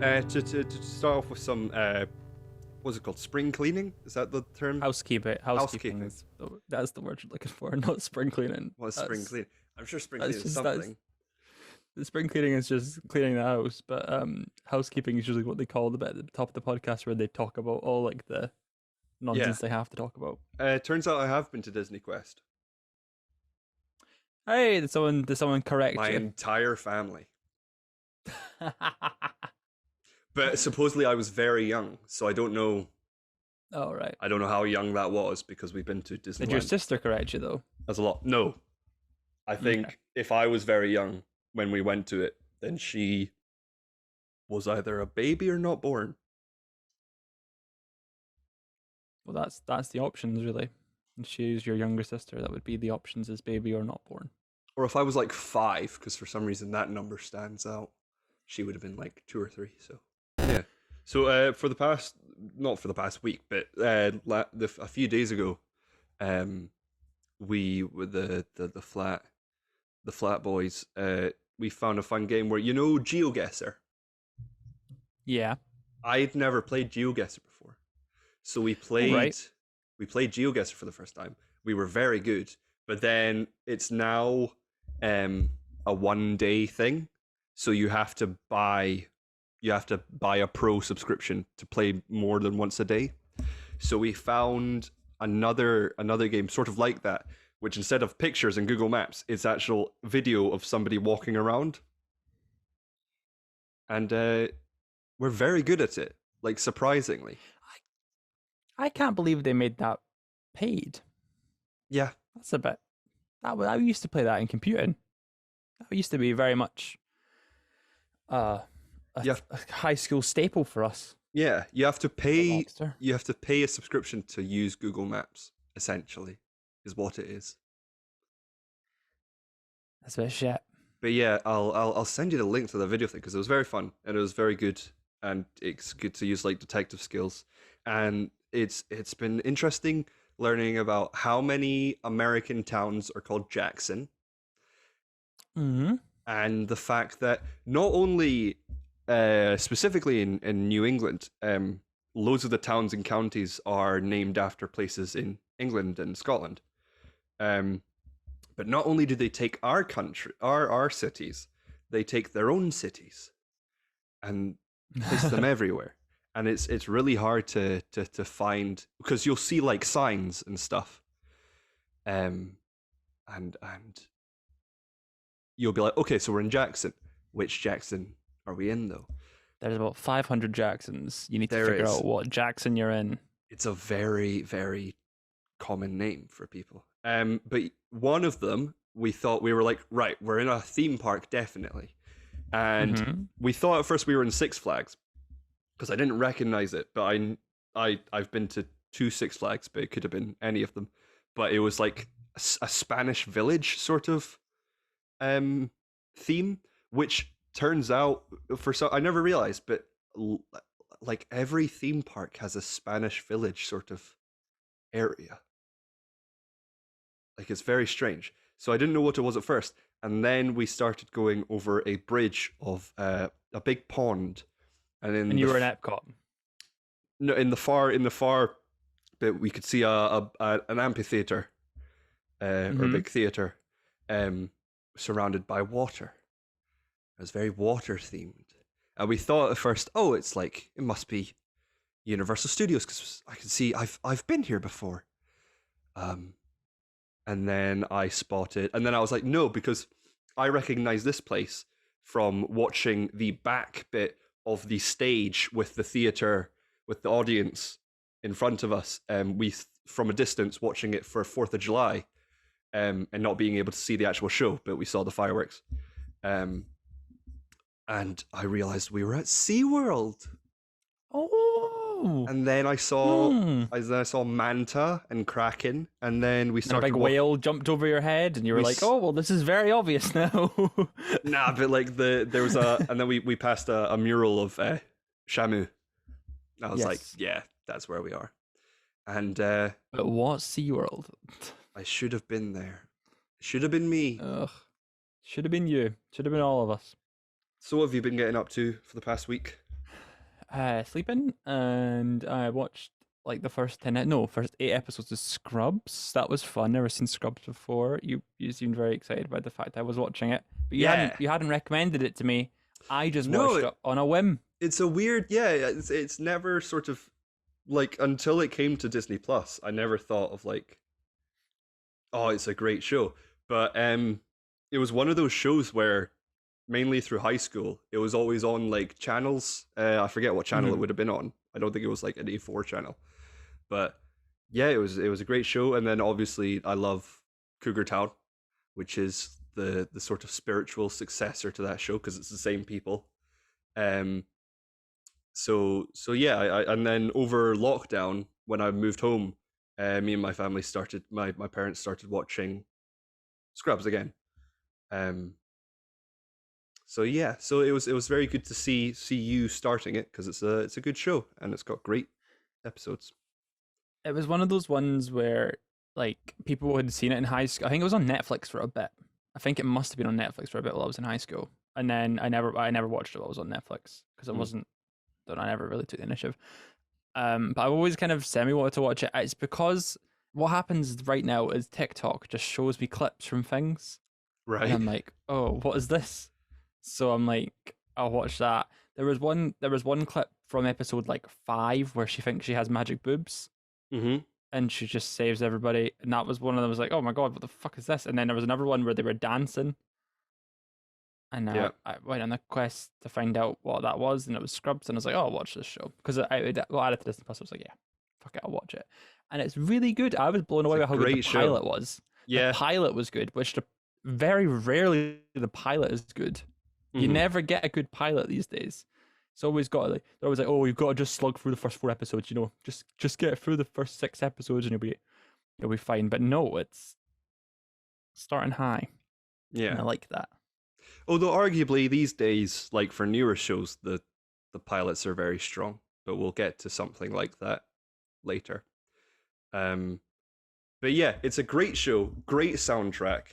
To start off with some, what's it called? Spring cleaning? Is that the term? Housekeeping. Housekeeping. That's the word you're looking for, not spring cleaning. What is spring cleaning? I'm sure spring That's cleaning is just something. the spring cleaning is just cleaning the house, but housekeeping is usually what they call the bit at the top of the podcast where they talk about all like the nonsense they have to talk about. Turns out I have been to Disney Quest. Hey, did someone correct My you? entire family. But supposedly I was very young, so I don't know. Oh, right. I don't know how young that was because we've been to Disneyland. Did your sister correct you though? That's a lot. No, I think if I was very young when we went to it, then she was either a baby or not born. Well, that's the options really. If she's your younger sister, that would be the options: as baby or not born. Or if I was like 5, because for some reason that number stands out, she would have been like 2 or 3. So yeah. So not for the past week, but a few days ago, we with the flat boys, we found a fun game where GeoGuessr. Yeah. I'd never played GeoGuessr before, so we played GeoGuessr for the first time. We were very good, but then it's now a 1-day thing, so you have to buy a pro subscription to play more than once a day. So we found another game sort of like that, which instead of pictures in Google Maps, it's actual video of somebody walking around. And we're very good at it, like surprisingly. I can't believe they made that paid. Yeah. That's a bit. I used to play that in computing. That used to be very much a high school staple for us. Yeah, you have to pay. You have to pay a subscription to use Google Maps. Essentially, is what it is. That's a bit shit. But yeah, I'll send you the link to the video thing because it was very fun and it was very good, and it's good to use like detective skills, and it's been interesting learning about how many American towns are called Jackson. Mm-hmm. And the fact that not only specifically in New England, loads of the towns and counties are named after places in England and Scotland. But not only do they take our country, our cities, they take their own cities and place them everywhere. And it's really hard to find, because you'll see like signs and stuff, and you'll be like, okay, so we're in Jackson. Which Jackson are we in though? There's about 500 Jacksons. You need to figure out what Jackson you're in. It's a very, very common name for people. But one of them, we were like, right, we're in a theme park, definitely. And we thought at first we were in Six Flags, because I didn't recognize it, but I've been to 2 Six Flags, but it could have been any of them. But it was like a Spanish village sort of theme, which turns out I never realized, but like every theme park has a Spanish village sort of area. Like it's very strange. So I didn't know what it was at first, and then we started going over a bridge of a big pond, and you were in Epcot. No, in the far bit we could see an amphitheater, or a big theater, surrounded by water. It was very water themed, and we thought at first, oh, it must be Universal Studios because I can see I've been here before. And then I spotted, and then I was like, no, because I recognize this place from watching the back bit of the stage with the theater, with the audience in front of us. From a distance, watching it for 4th of July, and not being able to see the actual show, but we saw the fireworks. And I realized we were at SeaWorld. Oh. And then I saw manta and kraken, and then we started. And a big whale jumped over your head, and you were like, "Oh, well, this is very obvious now." Nah, but like there was and then we passed a mural of Shamu. I was like, yeah, that's where we are. And but what's SeaWorld? I should have been there. Should have been me. Ugh. Should have been you. Should have been all of us. So what have you been getting up to for the past week? Sleeping, and I watched like the first 8 episodes of Scrubs. That was fun. Never seen Scrubs before. You seemed very excited by the fact I was watching it, but Yeah. you hadn't recommended it to me. I just No, watched it on a whim. it's a weird, yeah, it's never sort of like until it came to Disney Plus, I never thought of like, oh, it's a great show. But it was one of those shows where mainly through high school, it was always on like channels. I forget what channel it would have been on. I don't think it was like an A4 channel. But yeah, it was a great show. And then obviously I love Cougar Town, which is the sort of spiritual successor to that show because it's the same people. So yeah, and then over lockdown when I moved home, me and my family started my parents started watching Scrubs again. So yeah, so it was very good to see you starting it because it's a good show and it's got great episodes. It was one of those ones where like people had seen it in high school. I think it was on Netflix for a bit. I think it must have been on Netflix for a bit while I was in high school, and then I never watched it while I was on Netflix because I wasn't. I never really took the initiative. But I've always kind of semi wanted to watch it. It's because what happens right now is TikTok just shows me clips from things, Right. and I'm like, oh, what is this? So I'm like, I'll watch that. There was one clip from episode like 5 where she thinks she has magic boobs. Mm-hmm. And she just saves everybody. And that was one of them. I was like, oh my god, what the fuck is this? And then there was another one where they were dancing. And I went on a quest to find out what that was, and it was Scrubs. And I was like, oh, I'll watch this show because I got added to Disney Plus. I was like, yeah, fuck it, I'll watch it. And it's really good. I was blown away by how good the pilot was. Yeah, the pilot was good, which very rarely the pilot is good. You never get a good pilot these days. It's always got like they're always like, oh, you've got to just slug through the first 4 episodes, just get through the first 6 episodes and you'll be fine. But no, it's starting high. Yeah, and I like that. Although arguably these days, like for newer shows, the pilots are very strong. But we'll get to something like that later. But yeah, it's a great show, great soundtrack.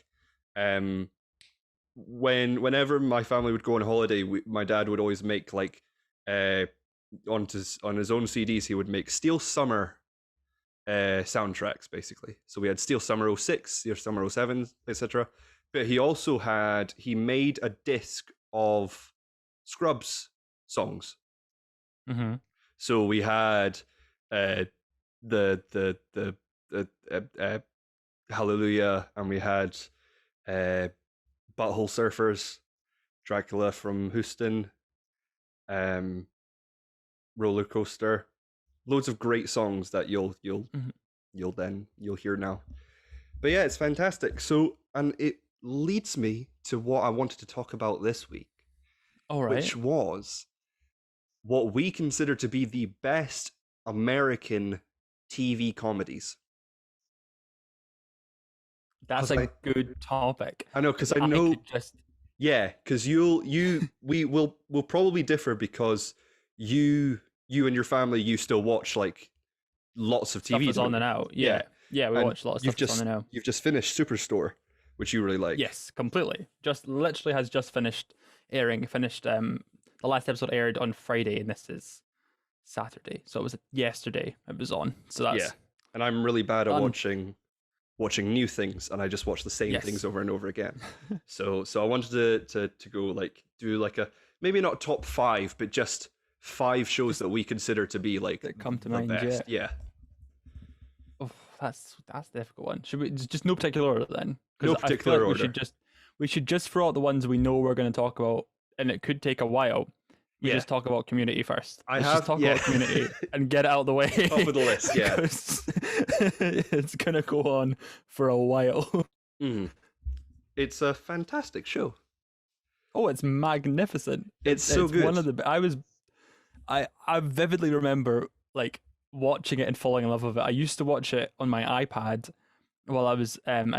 Whenever my family would go on holiday, my dad would always make like on his own CDs, he would make Steel Summer soundtracks basically. So we had Steel Summer 06, Steel Summer 07, etc. But he made a disc of Scrubs songs. Mm-hmm. So we had the Hallelujah, and we had Butthole Surfers, Dracula from Houston, Roller Coaster, loads of great songs that you'll hear now. But yeah, it's fantastic. So, and it leads me to what I wanted to talk about this week. All right. Which was what we consider to be the best American TV comedies. That's a good topic. I know, because I know. Yeah, because we'll probably differ because you and your family, you still watch like lots of TV. Stuff is on and out. Yeah, we watch lots of stuff on and out. You've just finished Superstore, which you really like. Yes, completely. Just literally has just finished airing. The last episode aired on Friday, and this is Saturday. So it was yesterday it was on. So that's and I'm really bad at watching new things, and I just watch the same things over and over again. so I wanted to go like do like a maybe not top 5, but just 5 shows that we consider to be like that come to the mind. Best. Yeah. Oh, that's a difficult one. Should we just no particular order then? No particular order. We should just throw out the ones we know we're going to talk about, and it could take a while. We just talk about Community first. Let's talk about Community and get it out of the way. Top of the list, yeah. It's gonna go on for a while. It's a fantastic show. Oh, it's magnificent. It's so good. One of the I vividly remember like watching it and falling in love with it. I used to watch it on my iPad while I was had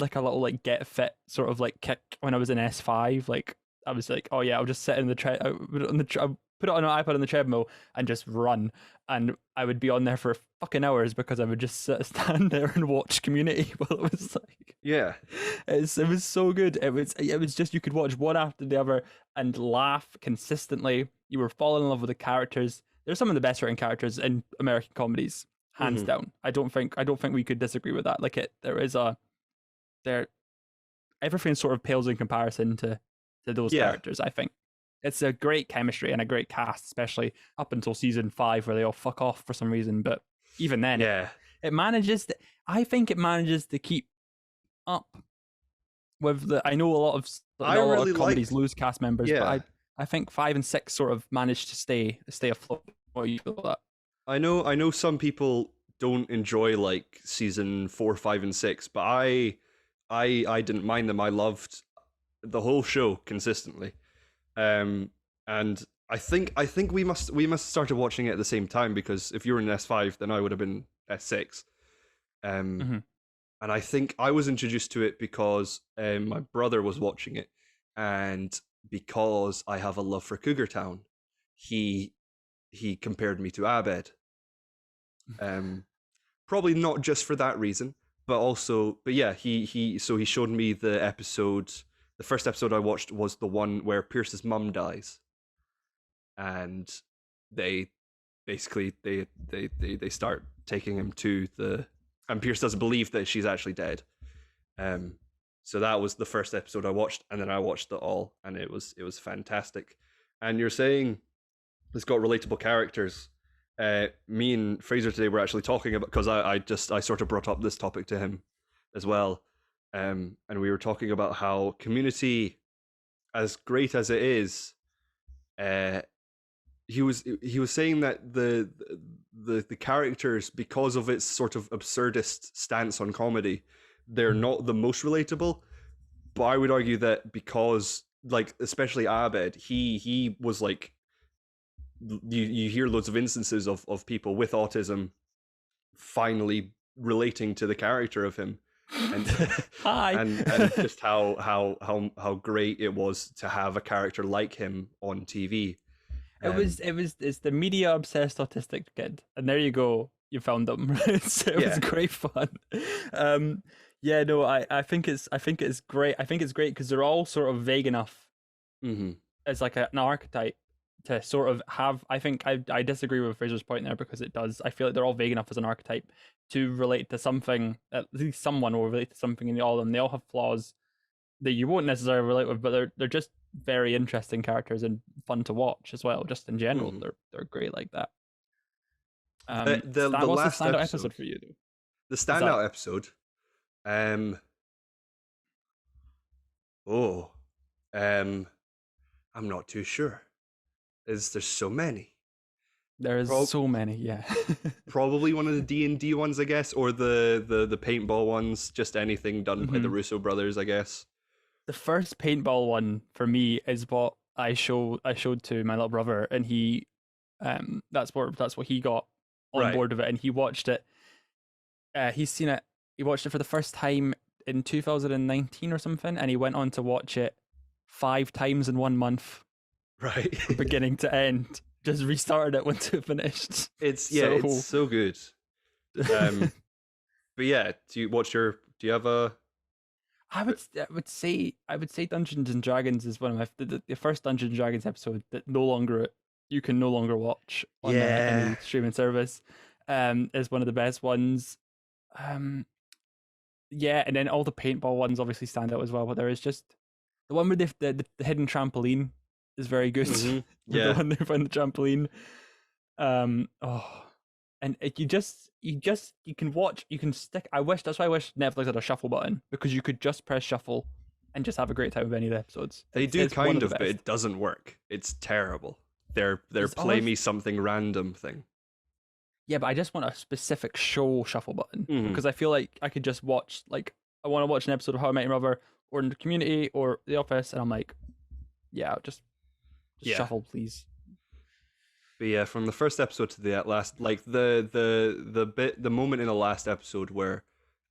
like a little like Get Fit sort of like kick when I was in S5. Like I was like, oh yeah, I'll just sit in the put it on an iPad on the treadmill and just run. And I would be on there for fucking hours because I would just stand there and watch Community while it was like, Yeah. it was so good. It was just, you could watch one after the other and laugh consistently. You were falling in love with the characters. They're some of the best written characters in American comedies, hands down. I don't think we could disagree with that. Like everything sort of pales in comparison to those characters. I think it's a great chemistry and a great cast, especially up until season 5 where they all fuck off for some reason. But even then, it manages to, I think it manages to keep up with the. I know a lot of comedies lose cast members, but I think 5 and 6 sort of managed to stay afloat. What do you feel about that? I know some people don't enjoy like season 4, 5, and 6, but I didn't mind them. I loved the whole show consistently, and I think we must have started watching it at the same time, because if you were in S5, then I would have been S6. And I think I was introduced to it because my brother was watching it, and because I have a love for Cougar Town, he compared me to Abed. Probably not just for that reason, but yeah, he showed me the episode. The first episode I watched was the one where Pierce's mum dies, and they basically they start taking him to the, and Pierce doesn't believe that she's actually dead. So that was the first episode I watched, and then I watched it all, and it was fantastic. And you're saying it's got relatable characters. Me and Fraser today were actually talking about, because I sort of brought up this topic to him as well, and we were talking about how Community, as great as it is, he was saying that the characters, because of its sort of absurdist stance on comedy, they're not the most relatable. But I would argue that because, like, especially Abed, he was like, you hear loads of instances of people with autism finally relating to the character of him, and and just how great it was to have a character like him on TV. It's the media obsessed autistic kid, and there you go, you found them. It was great fun. I think it's great. I think it's great because they're all sort of vague enough as like an archetype to sort of have. I think I disagree with Fraser's point there, because it does. I feel like they're all vague enough as an archetype to relate to something. At least someone will relate to something in all of them. They all have flaws that you won't necessarily relate with, but they're just very interesting characters and fun to watch as well. Just in general, they're great like that. What's the last standout episode for you? The standout episode. I'm not too sure. There's so many. There's so many, yeah. Probably one of the D&D ones, I guess, or the paintball ones. Just anything done by the Russo brothers, I guess. The first paintball one for me is what I showed to my little brother, and he, that's what he got on board with it, and he watched it. He's seen it. He watched it for the first time in 2019 or something, and he went on to watch it 5 times in 1 month. Right. From beginning to end. Just restarted it once it finished. It's so good. But yeah, do you have a? I would say Dungeons and Dragons is one of the first Dungeons and Dragons episode that you can no longer watch on any streaming service. Is one of the best ones. And then all the paintball ones obviously stand out as well. But there is just the one with the hidden trampoline is very good. The one they find the trampoline. And you can watch, you can stick. That's why I wish Netflix had a shuffle button, because you could just press shuffle and just have a great time with any of the episodes. They do kind of, but it doesn't work. It's terrible. They're play me something random thing. Yeah, but I just want a specific show shuffle button, because I feel like I could just watch, like, I want to watch an episode of How I Met Your Mother or in the Community or The Office, and I'm like, just shuffle, please. But yeah, from the first episode to the last, like the moment in the last episode where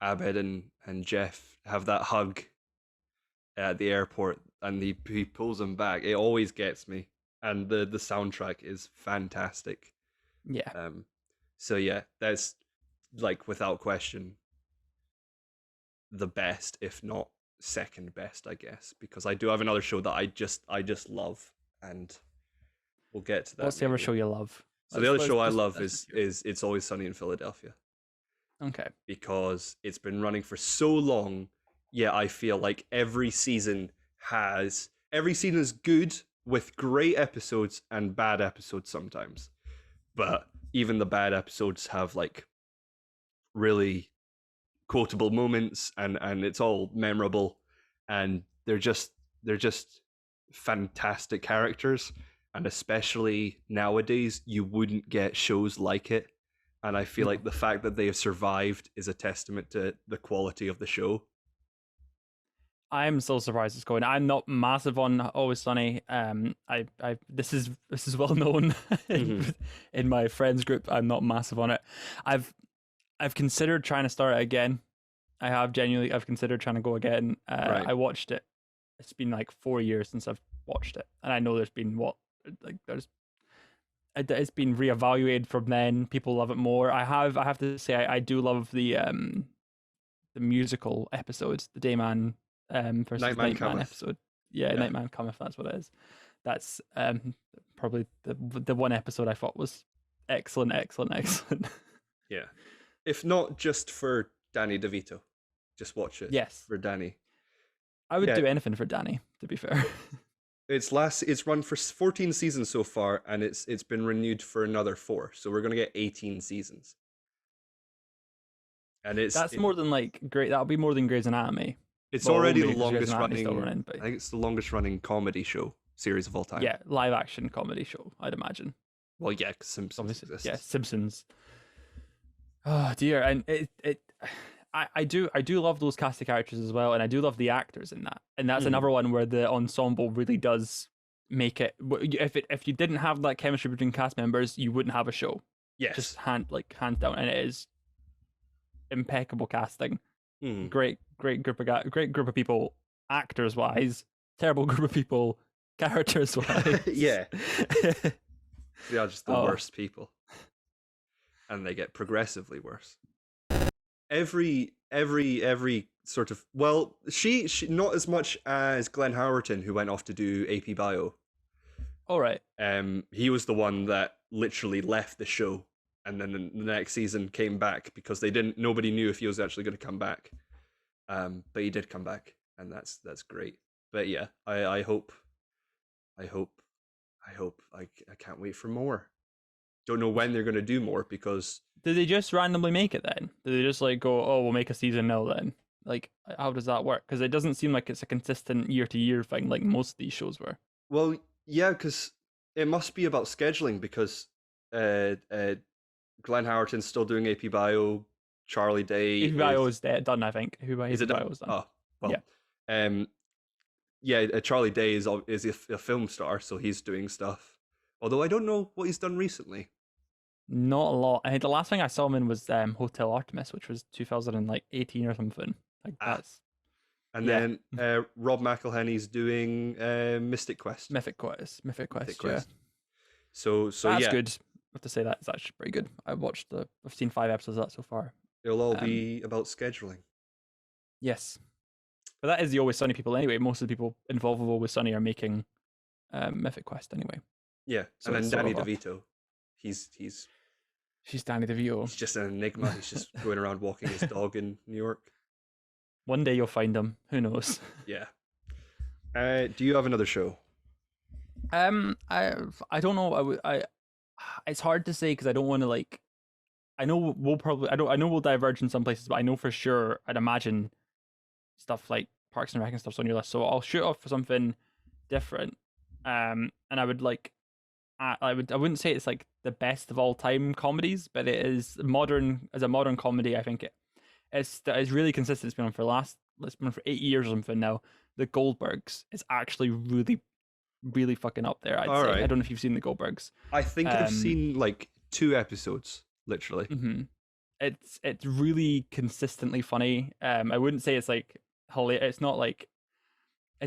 Abed and Jeff have that hug at the airport, and he pulls him back, it always gets me. and the soundtrack is fantastic. Yeah. So yeah, that's like without question the best, if not second best, I guess, because I do have another show that I just love, and we'll get to that. What's the other show you love? So the other show I love is It's Always Sunny in Philadelphia. Okay. Because it's been running for so long, yeah, I feel like every season is good with great episodes and bad episodes sometimes. But even the bad episodes have like really quotable moments, and it's all memorable, and they're just fantastic characters, and especially nowadays you wouldn't get shows like it, and I feel like the fact that they have survived is a testament to the quality of the show. I'm so surprised it's going. I'm not massive on Always Sunny. This is well known in my friends group. I'm not massive on it. I've considered trying to start it again. I've considered trying to go again. Right. I watched it. It's been like 4 years since I've watched it, and I know it's been reevaluated from then. People love it more. I have to say I do love the musical episodes, the Dayman versus Nightman episode. Yeah, Nightman Cometh. That's what it is. That's probably the one episode I thought was excellent. Yeah. If not just for Danny DeVito, just watch it. Yes. For Danny. I would do anything for Danny, to be fair. It's run for 14 seasons so far, and it's been renewed for another 4. So we're gonna get 18 seasons. And more than that'll be more than Grey's Anatomy. It's already the longest running. I think it's the longest running comedy show series of all time. Yeah, live action comedy show, I'd imagine. Well, yeah, because Simpsons exists. Yeah, Simpsons. Oh dear, and I do love those cast of characters as well, and I do love the actors in that. And that's another one where the ensemble really does make it. If you didn't have that chemistry between cast members, you wouldn't have a show. Yes, just hands down, and it is impeccable casting. Great group of people, actors wise. Terrible group of people, characters wise. Yeah, they are just the worst people, and they get progressively worse. Every sort of, well, she not as much as Glenn Howerton, who went off to do AP Bio. All right. He was the one that literally left the show, and then the next season came back because nobody knew if he was actually going to come back. But he did come back, and that's great. But yeah, I hope I can't wait for more. Don't know when they're going to do more, because did they just randomly make it then? Did they just go, oh, we'll make a season now then? Like, how does that work? Because it doesn't seem like it's a consistent year-to-year thing like most of these shows were. Well, yeah, because it must be about scheduling, because Glenn Howerton's still doing AP Bio, Charlie Day. AP Bio is done, I think. Is it done? Oh, well. Yeah. Charlie Day is a film star, so he's doing stuff. Although I don't know what he's done recently. Not a lot. I think the last thing I saw him in was Hotel Artemis, which was 2018 or something. And then Rob McElhenney's doing Mythic Quest. Mythic Quest. Yeah. So that's yeah, good. I have to say that's actually pretty good. I've seen 5 episodes of that so far. It'll all be about scheduling. Yes, but that is the Always Sunny people anyway. Most of the people involved with Always Sunny are making Mythic Quest anyway. Yeah, so and then Danny DeVito, she's Danny DeVito. He's just an enigma. He's just going around walking his dog in New York. One day you'll find him. Who knows? Yeah. Do you have another show? I don't know. It's hard to say because I don't want to I know we'll diverge in some places, but I know for sure I'd imagine stuff like Parks and Rec and stuff's on your list. So I'll shoot off for something different. And I wouldn't say it's like the best of all time comedies, but it is a modern comedy. I think it's really consistent. It's been on for 8 years or something now. The Goldbergs is actually really, really fucking up there. I'd say. Right. I don't know if you've seen the Goldbergs. I think I've seen 2 episodes, literally. Mm-hmm. It's really consistently funny. I wouldn't say it's hilarious.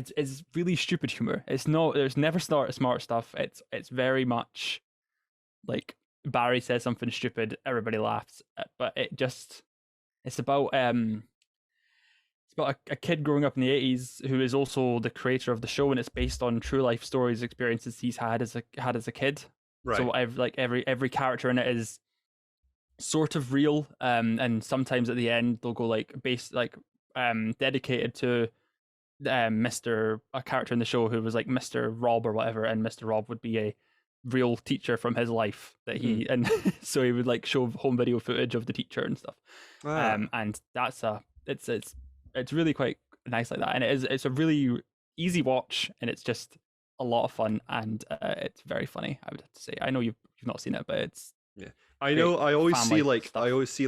it's really stupid humor. There's never smart stuff. It's very much like Barry says something stupid, everybody laughs, but it's about a kid growing up in the 80s who is also the creator of the show, and it's based on true life stories, experiences he's had as a kid. Right. So every character in it is sort of real, and sometimes at the end they'll go like dedicated to a character in the show who was like Mr. Rob or whatever, and Mr. Rob would be a real teacher from his life that he and so he would like show home video footage of the teacher and stuff. And that's it's really quite nice like that, and it's a really easy watch, and it's just a lot of fun, and it's very funny, I would have to say. I know you've not seen it, but it's I know. I always see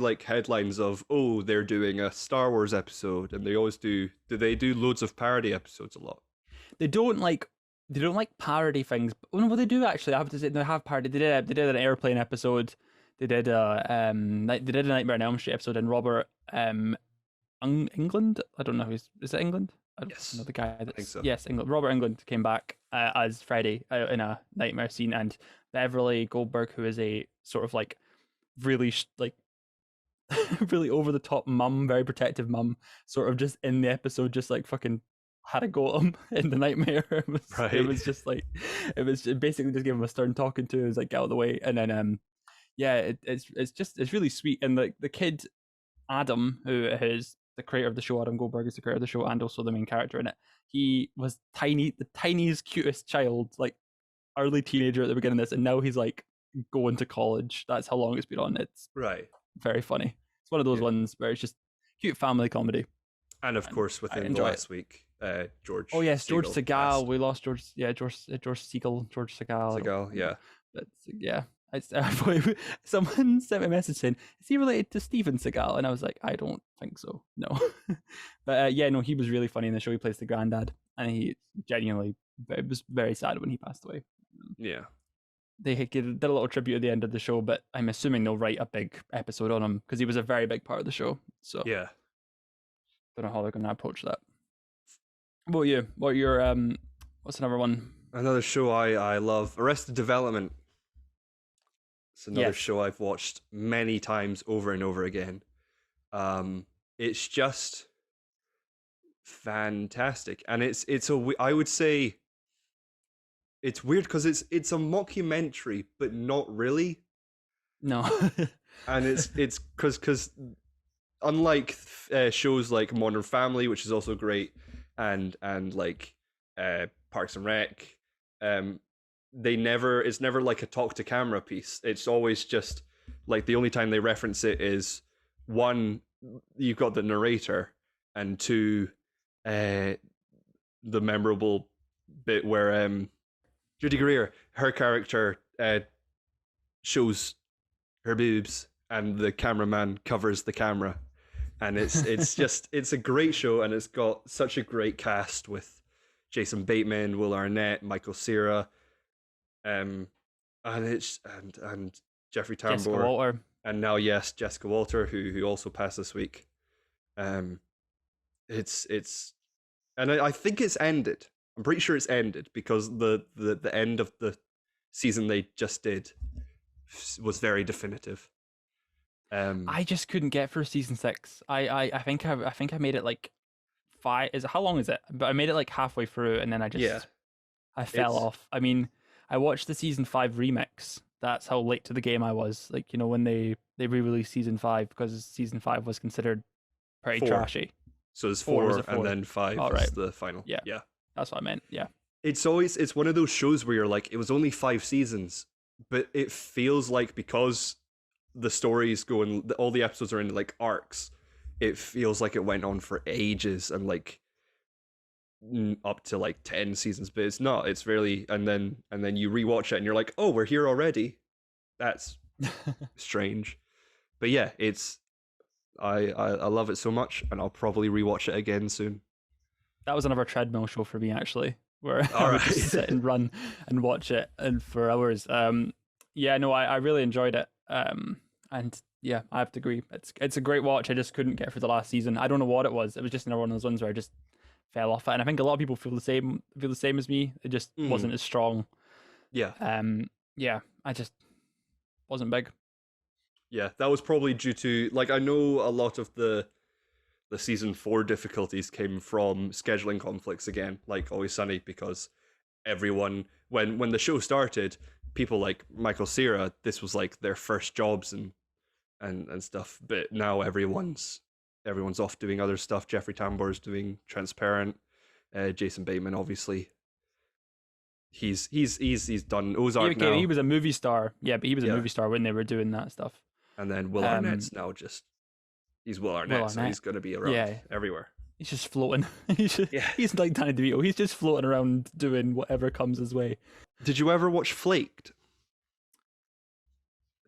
like headlines of, oh, they're doing a Star Wars episode, and they always do. Do they do loads of parody episodes a lot? They don't like parody things. Well, no, they do actually. I have to say they have parody. They did an airplane episode. They did a Nightmare on Elm Street episode, and Robert England. I don't know is it England? I don't know the guy. I think so. Yes, England. Robert England came back as Freddy in a nightmare scene, and Beverly Goldberg, who is a sort of like really really over the top mum, very protective mum, sort of just in the episode, just like fucking had a go at him in the nightmare. It was just like basically just gave him a stern talking to. It was like get out of the way, and then it's really sweet. And the kid Adam, who is the creator of the show, Adam Goldberg is the creator of the show and also the main character in it. He was the tiniest, cutest child, like early teenager at the beginning of this, and now he's like going to college. That's how long it's been on. It's very funny. It's one of those ones where it's just cute family comedy. And of course, within the last week, George. Oh yes, George Segal. We lost George. Yeah, George Segal. George Segal. Segal. Yeah. But yeah. Someone sent me a message saying, is he related to Steven Seagal? And I was like, I don't think so, no. But no, he was really funny in the show. He plays the granddad, and he genuinely was very sad when he passed away. Yeah. They did a little tribute at the end of the show, but I'm assuming they'll write a big episode on him because he was a very big part of the show. So yeah, don't know how they're going to approach that. What about you? What's another one? Another show I love, Arrested Development. It's another show I've watched many times over and over again. It's just fantastic, and I would say it's weird because it's a mockumentary, but not really. No, and it's because unlike shows like Modern Family, which is also great, and like Parks and Rec, it's never like a talk to camera piece. It's always just like the only time they reference it is one, you've got the narrator, and two, the memorable bit where Judy Greer, her character, shows her boobs and the cameraman covers the camera, and it's a great show, and it's got such a great cast with Jason Bateman, Will Arnett, Michael Cera, and Jeffrey Tambor, Jessica Walter, and now Jessica Walter, who also passed this week. It's and I think it's ended. I'm pretty sure it's ended because the end of the season they just did was very definitive. I just couldn't get through season 6. I think I made it like 5. How long is it? But I made it like halfway through, and then I fell off. I mean, I watched the season 5 remix. That's how late to the game I was. Like, when they re-released season 5, because season 5 was considered pretty trashy. So there's 4 and then 5 is the final. Yeah. That's what I meant. Yeah. It's one of those shows where you're like, it was only 5 seasons, but it feels like because the stories go and all the episodes are in like arcs, it feels like it went on for ages and like up to like 10 seasons, but it's not. It's really, and then you rewatch it and you're like, oh, we're here already. That's strange. But yeah, I love it so much, and I'll probably rewatch it again soon. That was another treadmill show for me, actually, where I would just sit and run and watch it and for hours. I really enjoyed it. And yeah, I have to agree. It's a great watch. I just couldn't get through the last season. I don't know what it was. It was just another one of those ones where I just fell off it, and I think a lot of people feel the same as me. It just wasn't as strong. Yeah. Yeah, I just wasn't big. Yeah, that was probably due to, like, I know a lot of the season 4 difficulties came from scheduling conflicts again, like Always Sunny, because everyone, when the show started, people like Michael Cera, this was like their first jobs and stuff, but now everyone's off doing other stuff. Jeffrey Tambor's doing Transparent. Jason Bateman, obviously, he's done Ozark now. He was a movie star, but he was a movie star when they were doing that stuff. And then Will Arnett's now he's Will Arnett, so he's going to be around everywhere. He's just floating. He's like Danny DeVito. He's just floating around doing whatever comes his way. Did you ever watch Flaked?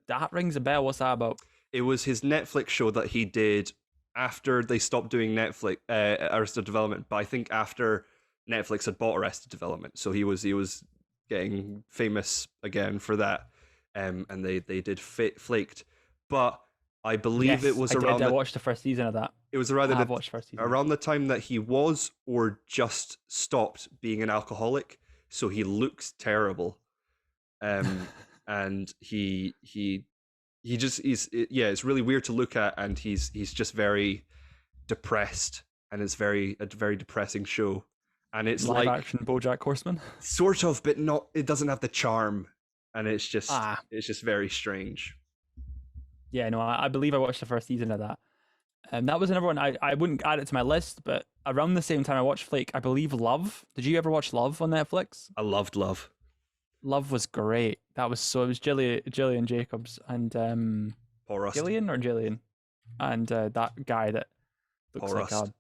That rings a bell. What's that about? It was his Netflix show that he did after they stopped doing Arrested Development, but I think after Netflix had bought Arrested Development. So he was getting famous again for that. And they did Flaked. But I believe it was around... I watched the first season of that. It was around the time that he was or just stopped being an alcoholic. So he looks terrible. And it's really weird to look at, and he's just very depressed, and it's a very depressing show. And it's live like action BoJack Horseman, sort of, but not. It doesn't have the charm, and it's just very strange. Yeah, no, I believe I watched the first season of that. That was another one. I wouldn't add it to my list, but around the same time I watched Flake, I believe Love. Did you ever watch Love on Netflix? I loved Love. Love was great. It was Gillian Jacobs and Paul Rust. Gillian and that guy that looks Paul like Rust.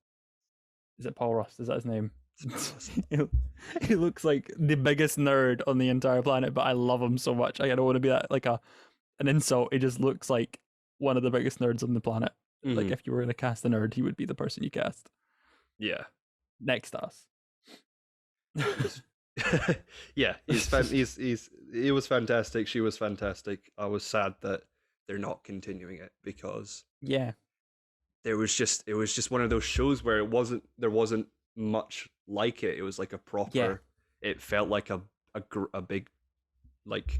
Is it Paul Rust? Is that his name? He looks like the biggest nerd on the entire planet, but I love him so much. I don't want to be that like an insult. He just looks like one of the biggest nerds on the planet. Mm-hmm. Like if you were going to cast a nerd, he would be the person you cast. Yeah. Next to us. Yeah, he was fantastic. She was fantastic. I was sad that they're not continuing it because it was just one of those shows where there wasn't much like it. It was like a proper. It felt like a big like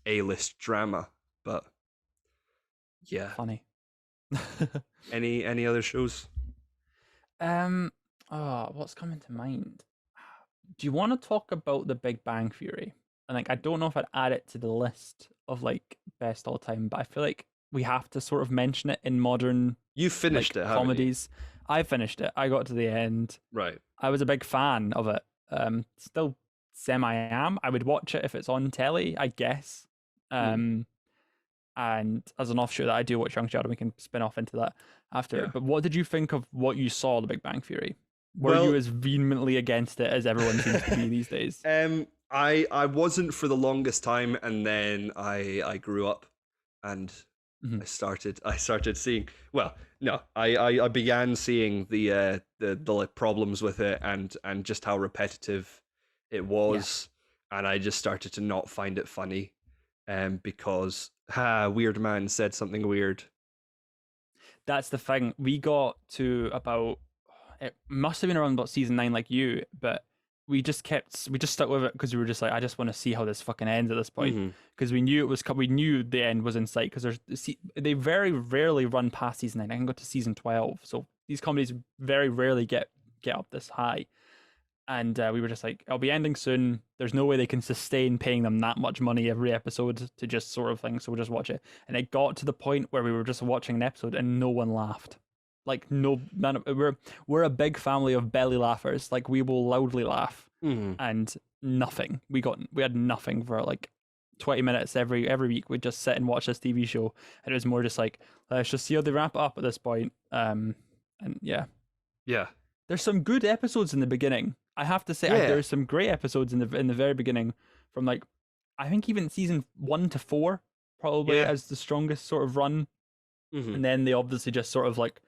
A-list drama, but funny. Any other shows? What's coming to mind? Do you want to talk about The Big Bang Theory? And like, I don't know if I'd add it to the list of like best all time, but I feel like we have to sort of mention it in modern. You finished it, comedies. I finished it. I got to the end. Right. I was a big fan of it. Still semi-am. I would watch it if it's on telly, I guess. And as an offshoot that I do watch Young Sheldon, we can spin off into that after. But what did you think of what you saw, The Big Bang Theory? Were you as vehemently against it as everyone seems to be these days? I wasn't for the longest time, and then I grew up, and I started seeing. Well, no, I began seeing the problems with it, and just how repetitive it was, and I just started to not find it funny, because weird man said something weird. That's the thing. We got to about. It must have been around about season 9 like you, but we just stuck with it because we were just like, I just want to see how this fucking ends at this point, because we knew the end was in sight, because they very rarely run past season 9. I can go to season 12, so these comedies very rarely get up this high, and we were just like, it'll be ending soon. There's no way they can sustain paying them that much money every episode to just sort of thing, so we'll just watch it. And it got to the point where we were just watching an episode and no one laughed. Like we're a big family of belly laughers. Like we will loudly laugh, and nothing. We had nothing for like 20 minutes every week. We'd just sit and watch this TV show, and it was more just like, let's just see how they wrap it up at this point. And there's some good episodes in the beginning. I have to say, there's some great episodes in the very beginning, from like I think even season 1 to 4 probably as the strongest sort of run, and then they obviously just sort of like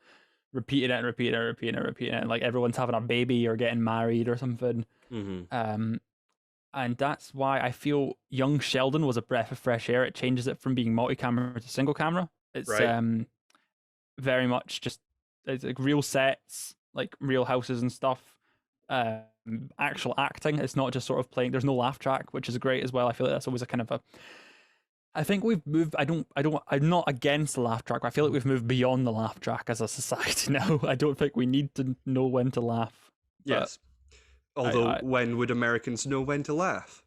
repeating it, and like everyone's having a baby or getting married or something. And that's why I feel Young Sheldon was a breath of fresh air. It changes it from being multi-camera to single camera. It's very much just, it's like real sets, like real houses and stuff, actual acting. It's not just sort of playing. There's no laugh track, which is great as well. I feel like that's always a kind of a. I think we've moved. I'm not against the laugh track. But I feel like we've moved beyond the laugh track as a society now. I don't think we need to know when to laugh. Yes. Although, when would Americans know when to laugh?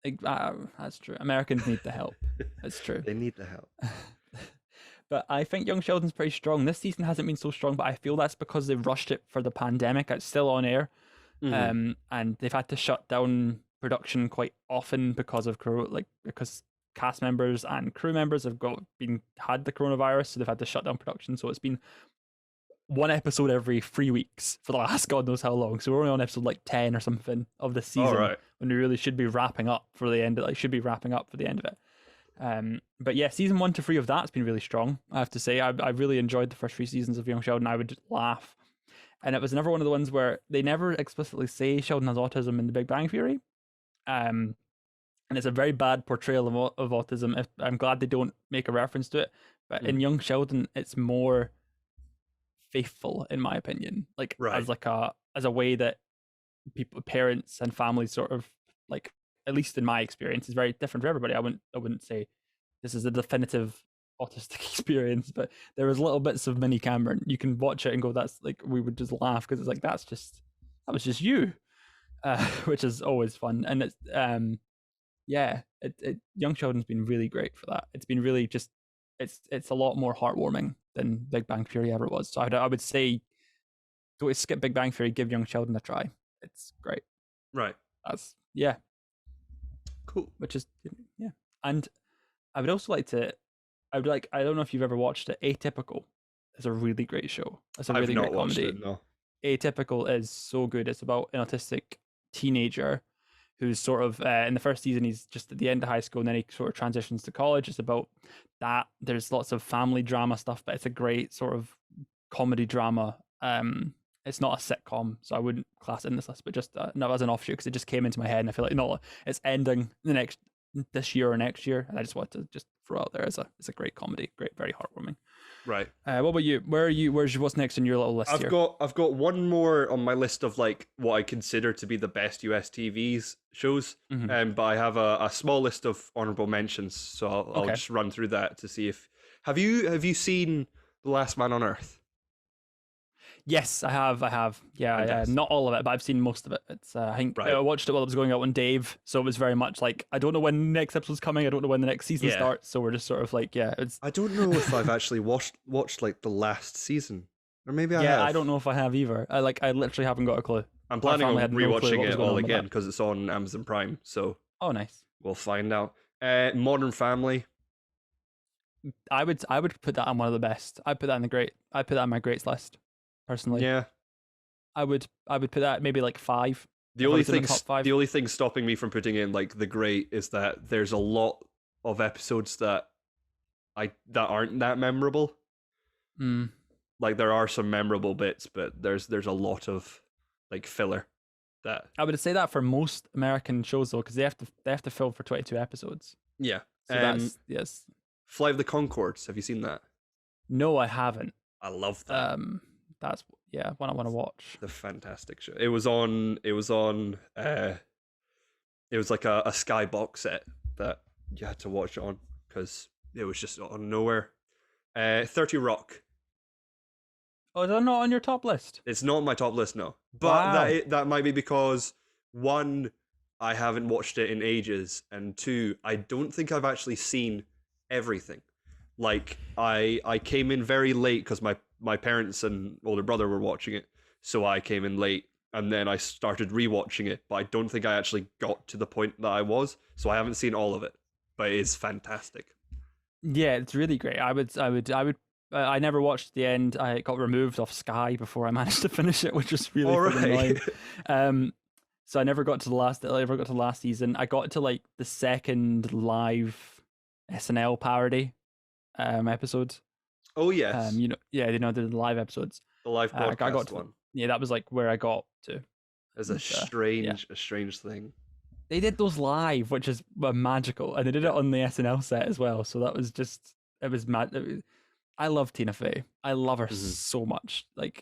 That's true. Americans need the help. That's true. They need the help. But I think Young Sheldon's pretty strong. This season hasn't been so strong, but I feel that's because they rushed it for the pandemic. It's still on air, and they've had to shut down production quite often because of because cast members and crew members have had the coronavirus, so they've had to shut down production. So it's been one episode every 3 weeks for the last God knows how long. So we're only on episode like 10 or something of the season, when we really should be wrapping up for the end. Of it. But yeah, season 1 to 3 of that's been really strong. I have to say, I really enjoyed the first 3 seasons of Young Sheldon. I would just laugh, and it was never one of the ones where they never explicitly say Sheldon has autism in The Big Bang Theory, and it's a very bad portrayal of autism. I'm glad they don't make a reference to it, but in Young Sheldon, it's more faithful, in my opinion. As a way that parents and families sort of like. At least in my experience, is very different for everybody. I wouldn't say this is a definitive autistic experience, but there was little bits of mini Cameron. You can watch it and go, that's like, we would just laugh because it's like, that was just you, which is always fun. And it's Young Sheldon's been really great for that. It's been really just it's a lot more heartwarming than Big Bang Theory ever was. So I would say, don't skip Big Bang Theory, give Young Sheldon a try. It's great. Right. Cool. Which is, and I would also like to, I don't know if you've ever watched it. Atypical is a really great show. It's a really great comedy. It, no. Atypical is so good. It's about an autistic teenager who's sort of in the first season, he's just at the end of high school, and then he sort of transitions to college. It's about that. There's lots of family drama stuff, but it's a great sort of comedy drama. It's not a sitcom, so I wouldn't class it in this list, but just no, as an offshoot, because it just came into my head, and I feel like it's ending this year or next year, and I just wanted to just throw out there as a great comedy, great, very heartwarming. Right. What about you? What's next in your little list I've got one more on my list of like what I consider to be the best US TV shows, but I have a small list of honorable mentions, so I'll just run through that to see if have you seen The Last Man on Earth? Yes, I have. Yeah, not all of it, but I've seen most of it. It's I think I watched it while it was going out on Dave, so it was very much like I don't know when the next episode's coming. I don't know when the next season starts, so we're just sort of like it's. I don't know if I've actually watched like the last season, or maybe I have. I don't know if I have either. I literally haven't got a clue. I'm planning on rewatching it all again because it's on Amazon Prime. So nice. We'll find out. Modern Family. I would put that on one of the best. I put that on my greats list. Personally, I would put that maybe like 5. The only thing stopping me from putting in like the great is that there's a lot of episodes that aren't that memorable. Like there are some memorable bits, but there's a lot of like filler. That I would say that for most American shows though, because they have to film for 22 episodes. Yeah, so yes. Flight of the Conchords. Have you seen that? No, I haven't. I love that. That's one I want to watch. The fantastic show. It was like a Skybox set that you had to watch on because it was just on nowhere. 30 Rock. Oh, is that not on your top list? It's not on my top list, no. But that might be because 1, I haven't watched it in ages, and 2, I don't think I've actually seen everything. Like I came in very late because my parents and older brother were watching it, so I came in late, and then I started rewatching it, but I don't think I actually got to the point that I was, so I haven't seen all of it, but it is fantastic. Yeah, it's really great. I never watched the end. I got removed off Sky before I managed to finish it, which was really annoying. So I never got to the last season. I got to like the second live SNL parody episode. Oh yes. The live episodes. The live podcast I got to, one. Yeah, that was like where I got to. It's a strange thing. They did those live, which is magical, and they did it on the SNL set as well. So that was just mad. I love Tina Fey. I love her so much. That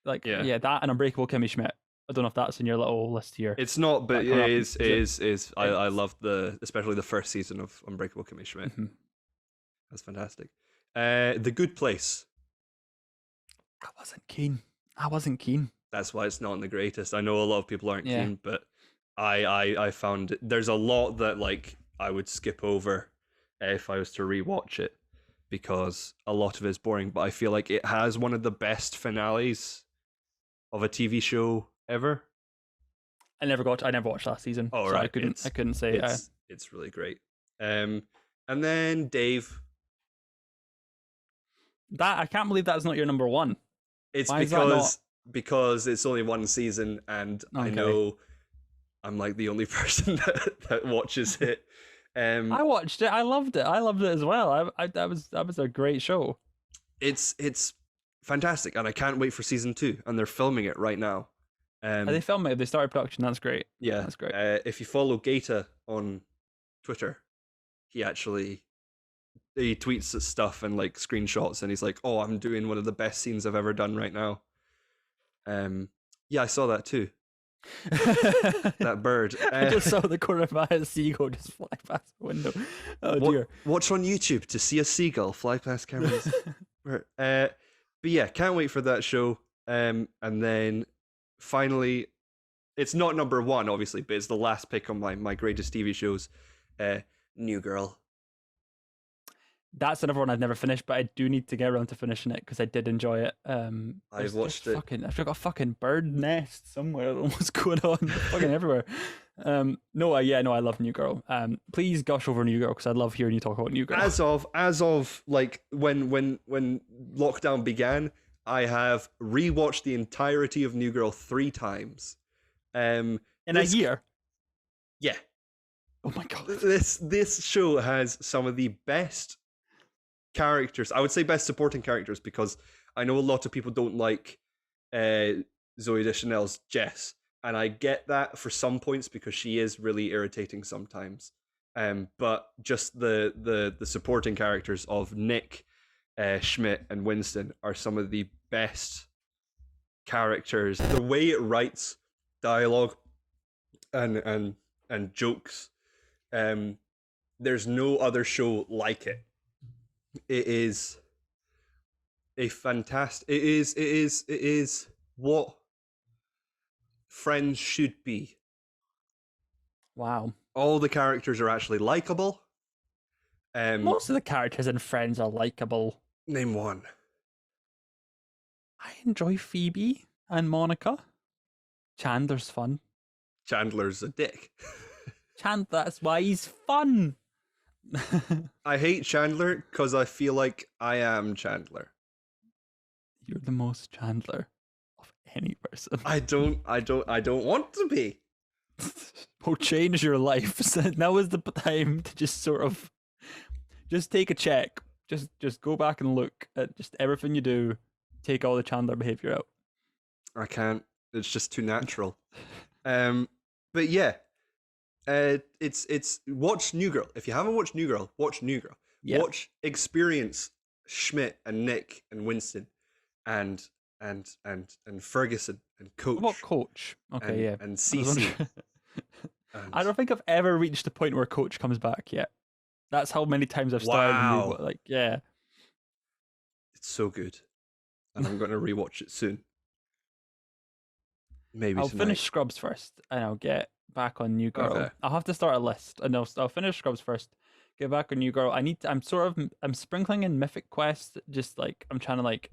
and Unbreakable Kimmy Schmidt. I don't know if that's in your little list here. It's not, but it is. I love especially the first season of Unbreakable Kimmy Schmidt. Mm-hmm. That's fantastic. The Good Place. I wasn't keen. That's why it's not the greatest. I know a lot of people aren't keen, but I found there's a lot that like I would skip over if I was to rewatch it because a lot of it's boring. But I feel like it has one of the best finales of a TV show ever. I never watched last season. Oh, so right. I couldn't say it's really great. And then Dave. That I can't believe that's not your number one. It's because it's only one season, and I know I'm like the only person that watches it. I watched it. I loved it. I loved it as well. That was a great show. It's fantastic, and I can't wait for season 2. And they're filming it right now. Are they filming it? They started production. That's great. Yeah, that's great. If you follow Gaeta on Twitter, he tweets stuff and like screenshots, and he's like, "Oh, I'm doing one of the best scenes I've ever done right now." Yeah, I saw that too. That bird. I just saw the corner of my eye, a seagull just fly past the window. Oh dear. Watch on YouTube to see a seagull fly past Cameron's bird. But yeah, can't wait for that show. And then finally, it's not number one, obviously, but it's the last pick on my greatest TV shows. New Girl. That's another one I've never finished, but I do need to get around to finishing it because I did enjoy it. I've watched it. I've got a fucking bird nest somewhere. What's going on? Fucking everywhere. I love New Girl. Please gush over New Girl because I'd love hearing you talk about New Girl. As of like when lockdown began, I have rewatched the entirety of New Girl 3 times. In a year? Yeah. Oh my god. This show has some of the best characters. I would say best supporting characters because I know a lot of people don't like Zooey Deschanel's Jess, and I get that for some points because she is really irritating sometimes. But just the supporting characters of Nick, Schmidt, and Winston are some of the best characters. The way it writes dialogue and jokes, there's no other show like it. It is a fantastic. It is what Friends should be. Wow. All the characters are actually likable. Most of the characters in Friends are likable. Name one. I enjoy Phoebe and Monica. Chandler's fun. Chandler's a dick. That's why he's fun. I hate Chandler because I feel like I am Chandler. You're the most Chandler of any person. I don't want to be. Will change your life. So now is the time to just sort of just take a check. Just go back and look at just everything you do. Take all the Chandler behavior out. I can't. It's just too natural. But yeah. It's watch New Girl. If you haven't watched New Girl, watch New Girl. Yeah. Experience Schmidt and Nick and Winston and Ferguson and Coach. What Coach? Okay, and Cece. I don't think I've ever reached the point where Coach comes back yet. That's how many times I've started. Wow. Yeah. It's so good, and I'm going to rewatch it soon. Maybe I'll tonight. finish Scrubs first, and I'll get back on New Girl. Okay. I'll have to start a list, and I'll finish Scrubs first. Get back on New Girl. I'm sprinkling in Mythic Quest. Just like I'm trying to like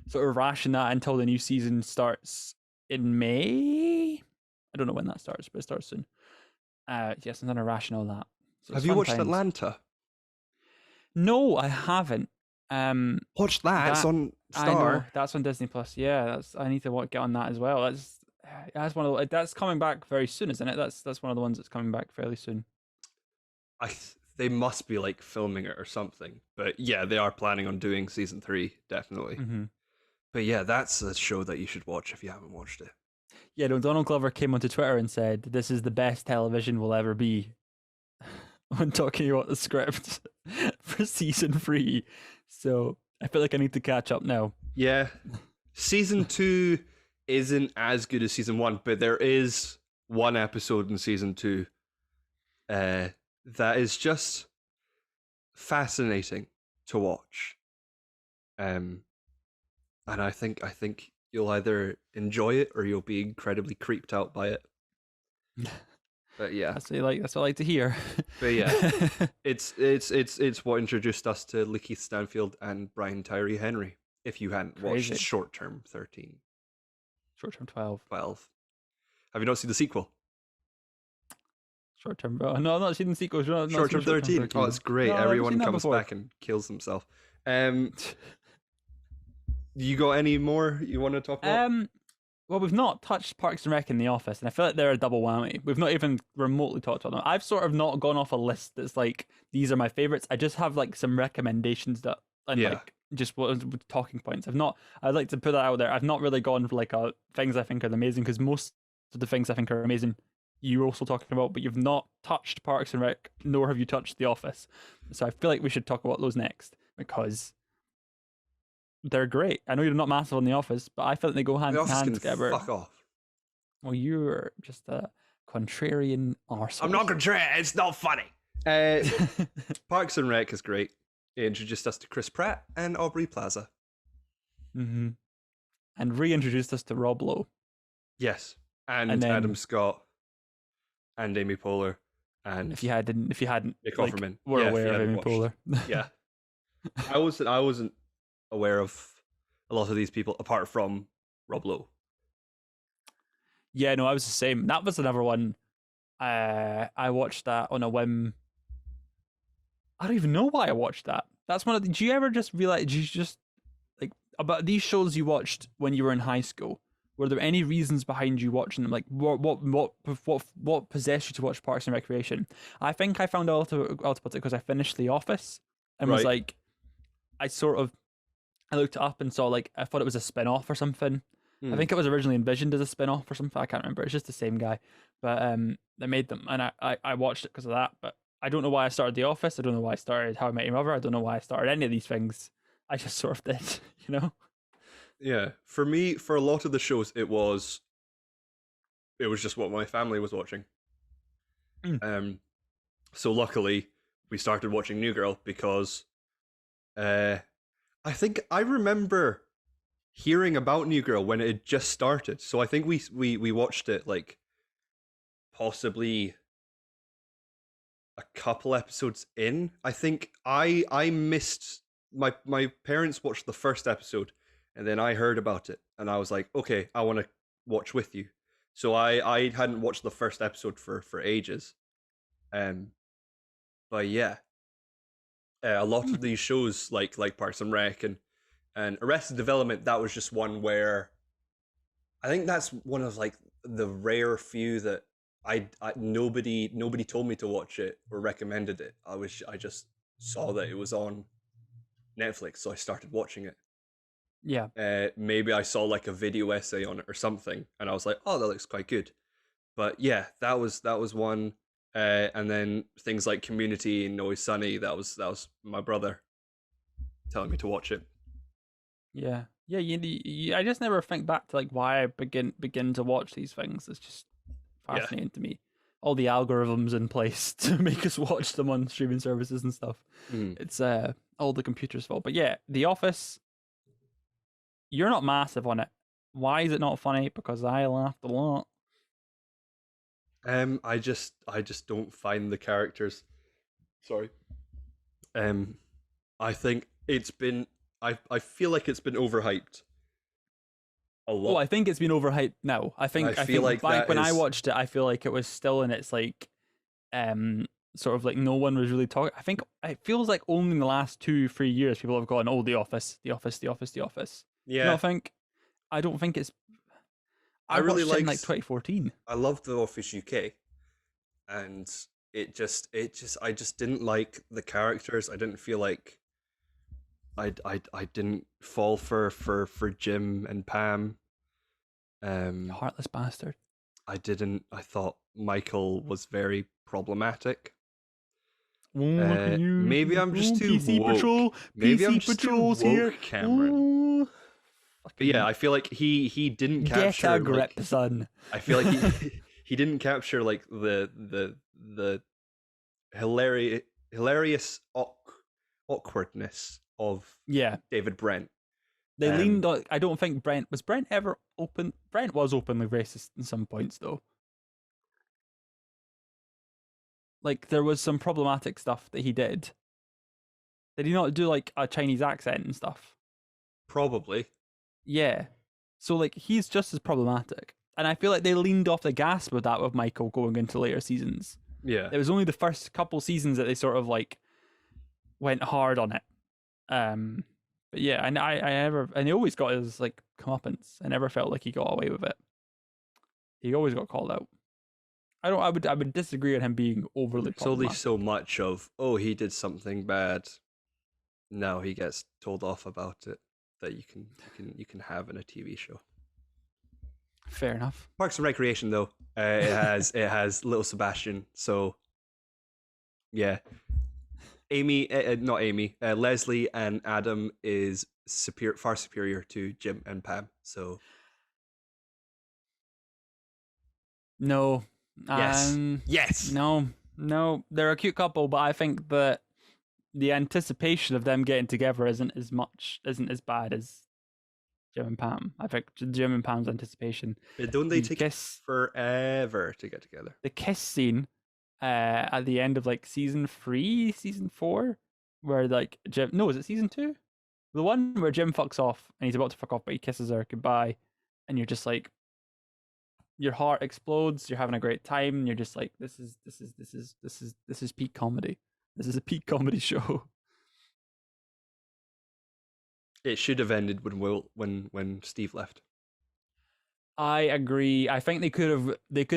sort of ration that until the new season starts in May. I don't know when that starts, but it starts soon. Yes, I'm gonna ration all that. So have you watched Atlanta? No, I haven't. Watch that. It's on Star. I know, that's on Disney Plus. Yeah, I need to get on that as well. That's one of that's coming back very soon, isn't it? That's one of the ones that's coming back fairly soon. They must be like filming it or something. But yeah, they are planning on doing season 3, definitely. Mm-hmm. But yeah, that's a show that you should watch if you haven't watched it. Yeah, no, Donald Glover came onto Twitter and said, "This is the best television will ever be." When talking about the script for season 3. So I feel like I need to catch up now. Yeah. Season 2 isn't as good as season 1, but there is one episode in season 2 that is just fascinating to watch. And I think you'll either enjoy it or you'll be incredibly creeped out by it. But yeah, that's what I like to hear. But yeah, it's what introduced us to Lakeith Stanfield and Brian Tyree Henry. If you hadn't watched Short Term 13, Short Term 12. Have you not seen the sequel? Short Term, bro. No, I've not seen the sequel. Short Term 13. Oh, it's great. Everyone comes back and kills himself. You got any more you want to talk about? Well, we've not touched Parks and Rec in The Office, and I feel like they're a double whammy. We've not even remotely talked about them. I've sort of not gone off a list that's like, these are my favorites. I just have like some recommendations that, and like just talking points. I'd like to put that out there. I've not really gone for like things I think are amazing, because most of the things I think are amazing you're also talking about, but you've not touched Parks and Rec, nor have you touched The Office. So I feel like we should talk about those next, because they're great. I know you're not massive on The Office, but I feel like they go hand in hand together. Fuck off. Well, you're just a contrarian arsehole. I'm not contrarian. It's not funny. Parks and Rec is great. It introduced us to Chris Pratt and Aubrey Plaza. Mm-hmm. And reintroduced us to Rob Lowe. Yes, and then, Adam Scott, and Amy Poehler, and if you hadn't, Nick Offerman, we're aware of Amy Poehler. Yeah, I wasn't aware of a lot of these people apart from Rob Lowe. Yeah, no, I was the same. That was another one. I watched that on a whim. I don't even know why I watched that. That's one of the. Do you ever just realize? Did you just like about these shows you watched when you were in high school? Were there any reasons behind you watching them? Like what possessed you to watch Parks and Recreation? I think I found out about it because I finished The Office and was like, I looked it up and saw like I thought it was a spin-off or something. I think it was originally envisioned as a spin-off or something. I can't remember. It's just the same guy, but they made them, and I watched it because of that. But I don't know why I started The Office. I don't know why I started How I Met Your Mother. I don't know why I started any of these things. I just sort of did, you know. Yeah, for me, for a lot of the shows, it was just what my family was watching. So luckily, we started watching New Girl because, I think I remember hearing about New Girl when it had just started. So I think we watched it like possibly a couple episodes in. I think I missed my parents watched the first episode. And then I heard about it, and I was like, okay, I want to watch with you. So I hadn't watched the first episode for ages. But yeah, a lot of these shows, like Parks and Rec and Arrested Development, that was just one where I think that's one of like the rare few that I nobody told me to watch it or recommended it. I just saw that it was on Netflix, so I started watching it. Yeah. Maybe I saw like a video essay on it or something, and I was like, "Oh, that looks quite good." But yeah, that was one. And then things like Community and Always Sunny. That was my brother telling me to watch it. Yeah. I just never think back to like why I begin to watch these things. It's just fascinating to me. All the algorithms in place to make us watch them on streaming services and stuff. It's all the computer's fault. But yeah, The Office. You're not massive on it. Why is it not funny? Because I laughed a lot. I just don't find the characters. Sorry. I think it's been. I feel like it's been overhyped. A lot. Oh, I think it's been overhyped now. I think like back when I watched it, I feel like it was still in its like, sort of like no one was really talking. I think it feels like only in the last 2-3 years people have gone, oh, The Office, The Office, The Office, The Office. Yeah. I don't think it's. I really like 2014. I loved The Office UK, and I just didn't like the characters. I didn't feel like I didn't fall for Jim and Pam. Heartless bastard. I didn't. I thought Michael was very problematic. Maybe I'm just too PC woke. Patrol. Maybe PC I'm just Patrol's too woke, here. Cameron. But yeah, I feel like he didn't capture Get a grip, son. I feel like he didn't capture like the hilarious awkwardness of David Brent. They leaned on. I don't think Brent ever open. Brent was openly racist in some points, though. Like there was some problematic stuff that he did. Did he not do like a Chinese accent and stuff? Probably. Yeah. So like he's just as problematic, and I feel like they leaned off the gas with that with Michael going into later seasons. Yeah. It was only the first couple seasons that they sort of like went hard on it. But yeah, and and he always got his like comeuppance. I never felt like he got away with it. He always got called out. I would disagree on him being overly It's only so much of, oh, he did something bad. Now he gets told off about it that you can have in a TV show. Fair enough. Parks and Recreation though, it has little Sebastian, so yeah. Leslie and Adam is far superior to Jim and Pam. So no, yes, no, they're a cute couple, but I think that the anticipation of them getting together isn't as bad as Jim and Pam. I think Jim and Pam's anticipation. Don't they take forever to get together? The kiss scene at the end of like season 3, season 4, where like Jim, no, is it season 2? The one where Jim fucks off and he's about to fuck off, but he kisses her goodbye, and you're just like, your heart explodes. You're having a great time. And you're just like, this is peak comedy. This is a peak comedy show. It should have ended when Steve left. I agree. I think they could have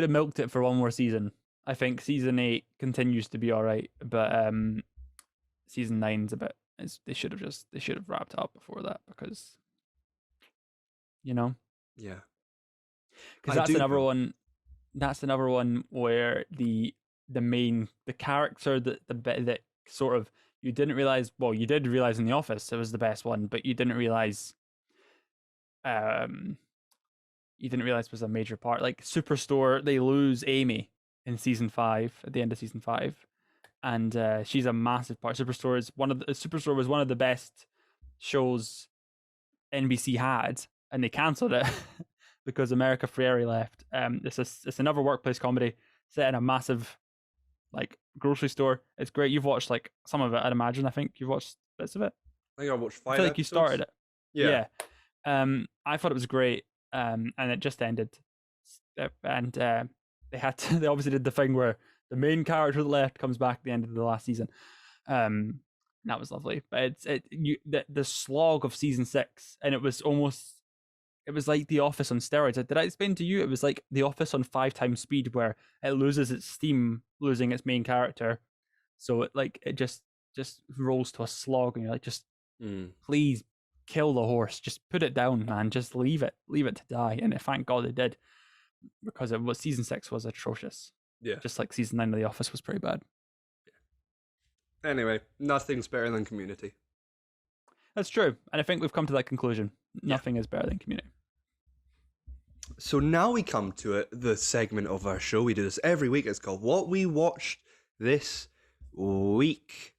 milked it for one more season. I think season 8 continues to be all right, but season 9's a bit. They should have wrapped up before that because, yeah, because that's another one. That's another one where the character that sort of you didn't realize. Well, you did realize in The Office it was the best one, but you didn't realize. Was a major part. Like Superstore, they lose Amy in season 5 at the end of season 5, and she's a massive part. Superstore was one of the best shows NBC had, and they cancelled it because America Ferreri left. It's another workplace comedy set in a massive like grocery store. It's great. You've watched like some of it, I'd imagine. I think you've watched bits of it. I think I watched 5 I feel like episodes. You started it. Yeah. I thought it was great. And it just ended. And they obviously did the thing where the main character that left comes back at the end of the last season. That was lovely. But the slog of season 6, and it was like The Office on steroids. Did I explain to you? It was like The Office on 5 times speed, where it loses its steam, losing its main character. So it just rolls to a slog, and you're like, just please kill the horse. Just put it down, man. Just leave it to die. And thank God they did, because season 6 was atrocious. Yeah, just like season 9 of The Office was pretty bad. Yeah. Anyway, nothing's better than Community. That's true, and I think we've come to that conclusion. Nothing is better than Community. So now we come to the segment of our show. We do this every week. It's called What We Watched This Week.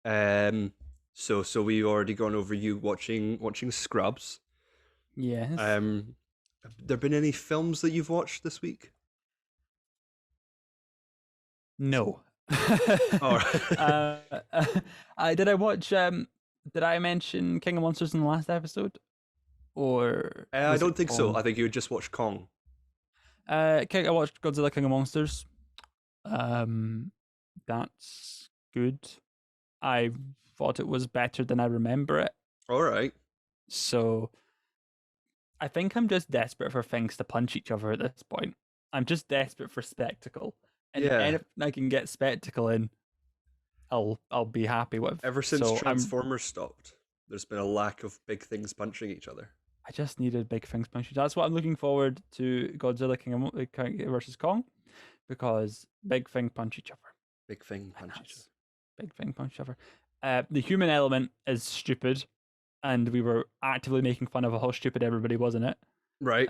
So we've already gone over you watching Scrubs. Yes. Have there been any films that you've watched this week? No. Oh. Did I watch? Did I mention King of Monsters in the last episode? Or I don't think so. I think you just watched Kong. I watched Godzilla King of Monsters. That's good. I thought it was better than I remember it. All right. So I think I'm just desperate for things to punch each other at this point. I'm just desperate for spectacle. And if I can get spectacle in, I'll be happy with. Ever since Transformers stopped, there's been a lack of big things punching each other. I just needed big things punching. That's what I'm looking forward to Godzilla King versus Kong, because big thing punch each other. Big thing punch each other. Big thing punch each other. The human element is stupid. and we were actively making fun of how stupid everybody was in it. Right.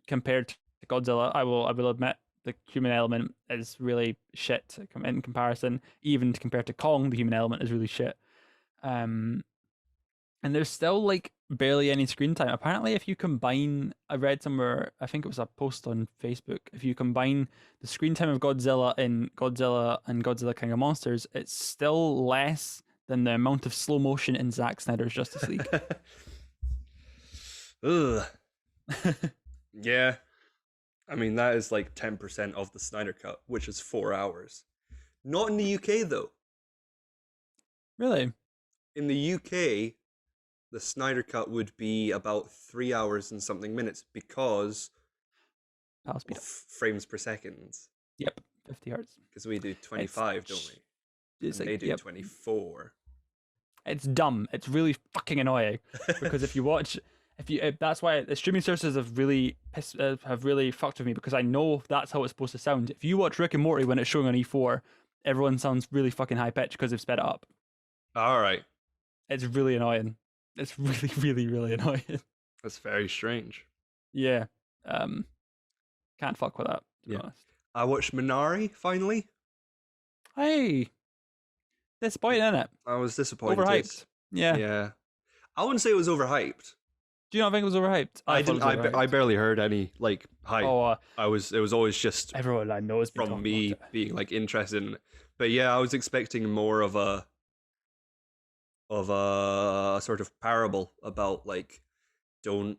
Compared to Godzilla, I will admit the human element is really shit in comparison. Even compared to Kong, the human element is really shit. And there's still like barely any screen time. Apparently, if you combine, I read somewhere, I think it was a post on Facebook, if you combine the screen time of Godzilla and Godzilla King of Monsters, it's still less than the amount of slow motion in Zack Snyder's Justice League. Ugh. Yeah. I mean, that is like 10% of the Snyder Cut, which is 4 hours. Not in the UK, though. Really? In the UK, the Snyder Cut would be about 3 hours and something minutes because of frames per second. Yep, 50 hertz. Because we do 25, don't we? And they do 24. It's dumb. It's really fucking annoying because if you watch, that's why the streaming services have really fucked with me, because I know that's how it's supposed to sound. If you watch Rick and Morty when it's showing on E4, everyone sounds really fucking high pitched because they've sped it up. All right. It's really annoying. It's really, really, really annoying. That's very strange. Yeah. Can't fuck with that, to be honest. I watched Minari, finally. Hey. Disappointing, isn't it? I was disappointed. Overhyped. Yeah. Yeah. I wouldn't say it was overhyped. Do you not think it was overhyped? I barely heard any like hype. Oh, it was always just everyone I know is from me being like interested in it. But yeah, I was expecting more of a sort of parable about like well,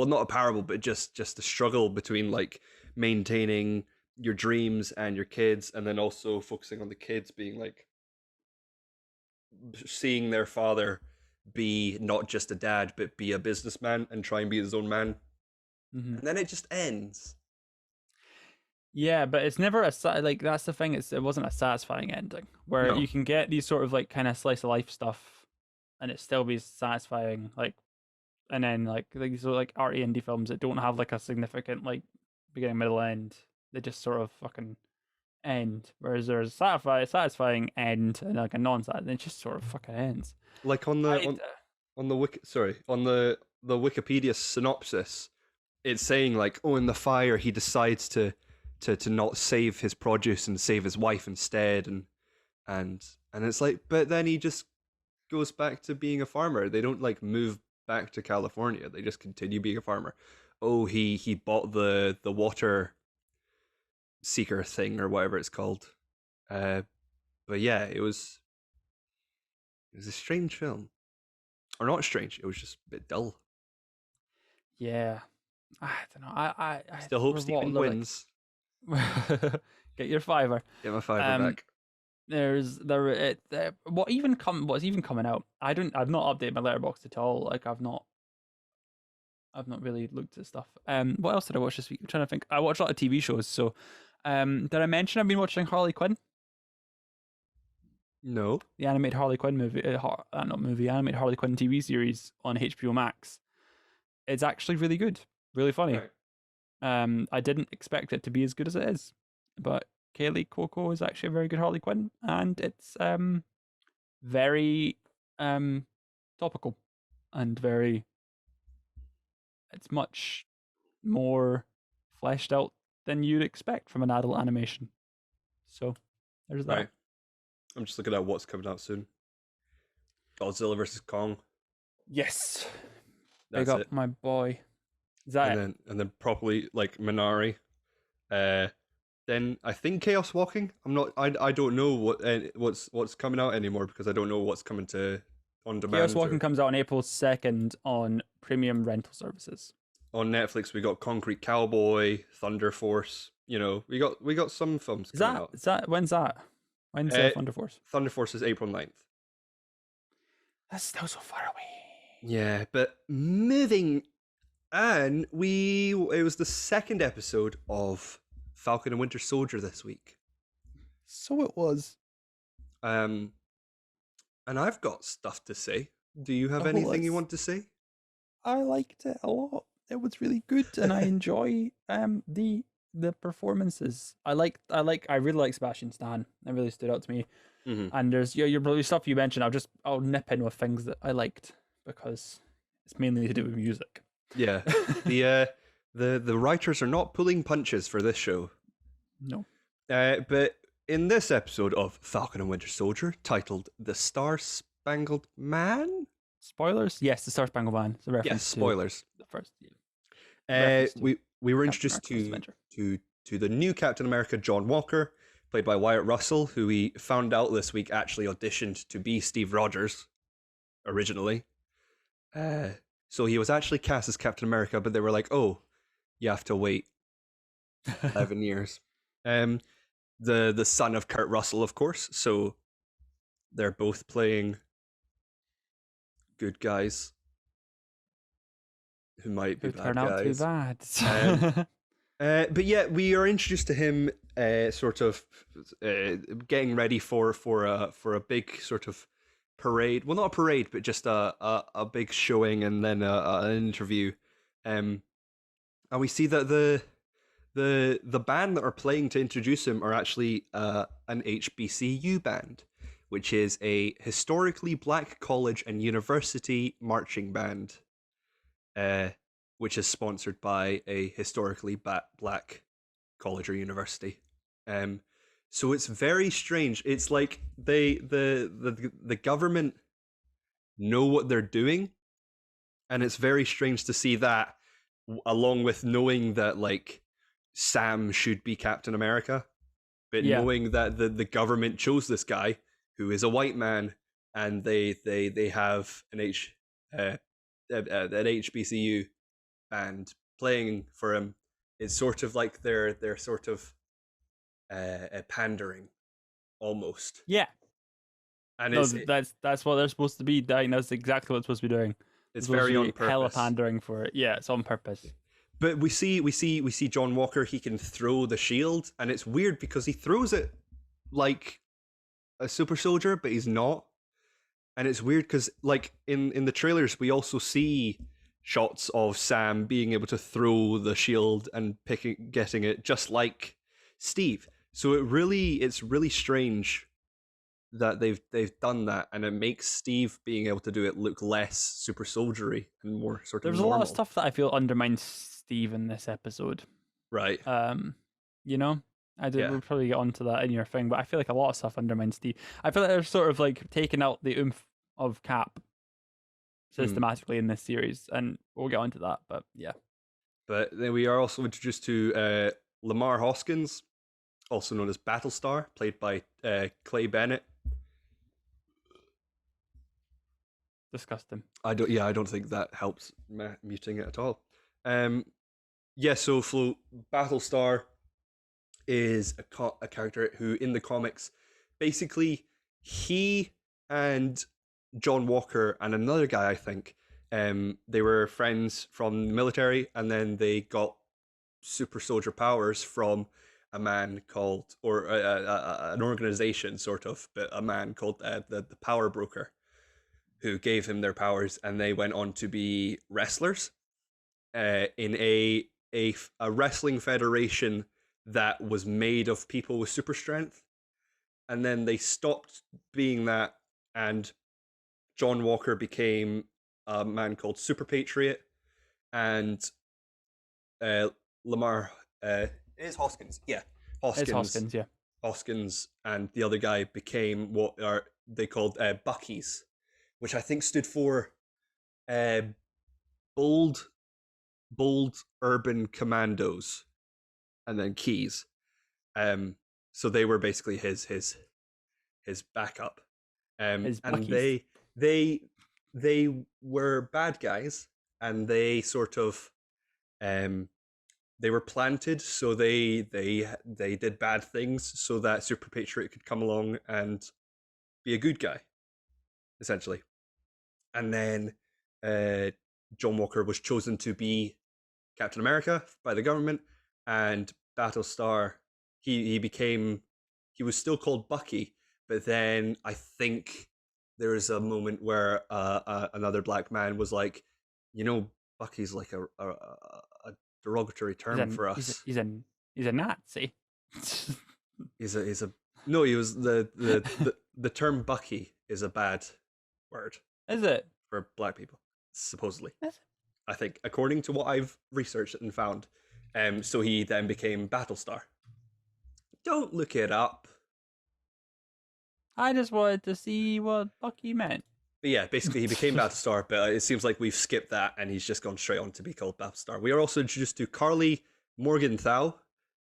not a parable, but just the struggle between like maintaining your dreams and your kids, and then also focusing on the kids being like seeing their father be not just a dad but be a businessman and try and be his own man. And then it just ends. Yeah, but it's never like that's the thing. It wasn't a satisfying ending where you can get these sort of like kind of slice of life stuff, and it still be satisfying. Like, and then like these are like arty indie films that don't have like a significant like beginning, middle, end. They just sort of fucking end. Whereas there's a satisfying end and like a non-satisfying. It just sort of fucking ends. Like on the Wikipedia synopsis, it's saying like, oh, in the fire he decides to not save his produce and save his wife instead, and it's like, but then he just goes back to being a farmer. They don't like move back to California. They just continue being a farmer. Oh, he bought the water seeker thing or whatever it's called. But yeah, it was a strange film. Or not strange, it was just a bit dull. Yeah. I don't know. I still hope Stephen wins. Get your $5. Get my $5 back. What's even coming out? I've not updated my letterbox at all. Like I've not really looked at stuff. What else did I watch this week? I'm trying to think. I watched a lot of TV shows. So, did I mention I've been watching Harley Quinn? No. The animated Harley Quinn movie, animated Harley Quinn TV series on HBO Max. It's actually really good, really funny. Right. I didn't expect it to be as good as it is, but Kaylee Cuoco is actually a very good Harley Quinn, and it's very topical and it's much more fleshed out than you'd expect from an adult animation. So there's that. Right. I'm just looking at what's coming out soon. Godzilla vs. Kong. Yes. That's Big up it. My boy. Is that and then properly like Minari. Then I think Chaos Walking. I don't know what's coming out anymore because I don't know what's coming to on demand. Chaos Walking comes out on April 2nd on premium rental services. On Netflix we got Concrete Cowboy, Thunder Force. You know, we got some films coming out. When's that? When's Thunder Force? Thunder Force is April 9th. That's still so far away. Yeah, but moving on, it was the second episode of Falcon and Winter Soldier this week. So it was. And I've got stuff to say. Do you have anything you want to say? I liked it a lot. It was really good, and I enjoy the the performances. I really like Sebastian Stan. It really stood out to me. Mm-hmm. And there's your stuff you mentioned. I'll nip in with things that I liked because it's mainly to do with music. Yeah, the writers are not pulling punches for this show. No. But in this episode of Falcon and Winter Soldier, titled "The Star-Spangled Man," spoilers. Yes, the Star-Spangled Man. It's a reference. Yes, spoilers. To the first. We were introduced to the new Captain America, John Walker, played by Wyatt Russell, who we found out this week actually auditioned to be Steve Rogers originally. So he was actually cast as Captain America, but they were like, "Oh, you have to wait 11 years." The son of Kurt Russell, of course. So they're both playing good guys who might be bad turn out guys. Too bad. But yeah, we are introduced to him, sort of getting ready for a big sort of parade. Well, not a parade, but just a big showing, and then an interview. And we see that the band that are playing to introduce him are actually an HBCU band, which is a historically black college and university marching band, which is sponsored by a historically black college or university. So it's very strange. It's like the government know what they're doing, and it's very strange to see that, along with knowing that like Sam should be Captain America, but knowing that the government chose this guy who is a white man, and they have an HBCU band playing for him. It's sort of like they're sort of pandering almost. Yeah. And that's what they're supposed to be doing. That's exactly what it's supposed to be doing. It's very on purpose. Hella pandering for it. Yeah, it's on purpose. But we see John Walker. He can throw the shield, and it's weird because he throws it like a super soldier, but he's not. And it's weird because, like, in the trailers, we also see shots of Sam being able to throw the shield and getting it just like Steve. So it's really strange that they've done that, and it makes Steve being able to do it look less super soldiery and more sort of. There's normal. A lot of stuff that I feel undermines Steve in this episode. Right. You know, we'll probably get onto that in your thing, but I feel like a lot of stuff undermines Steve. I feel like they're sort of like taking out the oomph of Cap systematically in this series, and we'll get onto that. But yeah. But then we are also introduced to Lamar Hoskins, also known as Battlestar, played by Clay Bennett. Disgusting. I don't think that helps muting it at all. So Flo, Battlestar is a character who, in the comics, basically he and John Walker and another guy, I think, they were friends from the military, and then they got super soldier powers from a man called, or an organization sort of, but a man called the Power Broker, who gave him their powers, and they went on to be wrestlers in a wrestling federation that was made of people with super strength. And then they stopped being that, and John Walker became a man called Super Patriot, and Lamar is Hoskins. Yeah, Hoskins. It's Hoskins, yeah. Hoskins and the other guy became what are they called Buckies, which I think stood for bold urban commandos, and then keys. So they were basically his backup. His and Buckies. they were bad guys, and they sort of they were planted, so they did bad things so that Super Patriot could come along and be a good guy, essentially. And then John Walker was chosen to be Captain America by the government, and Battlestar, he was still called Bucky, but then I think there was a moment where another black man was like, Bucky's like a derogatory term for us. He's He's a Nazi. He's a no. He was the term Bucky is a bad word. Is it for black people? Supposedly, is it? I think, according to what I've researched and found. So he then became Battlestar. Don't look it up. I just wanted to see what Bucky meant. But yeah, basically he became Battlestar, but it seems like we've skipped that and he's just gone straight on to be called Battlestar. We are also introduced to Carly Morgenthau,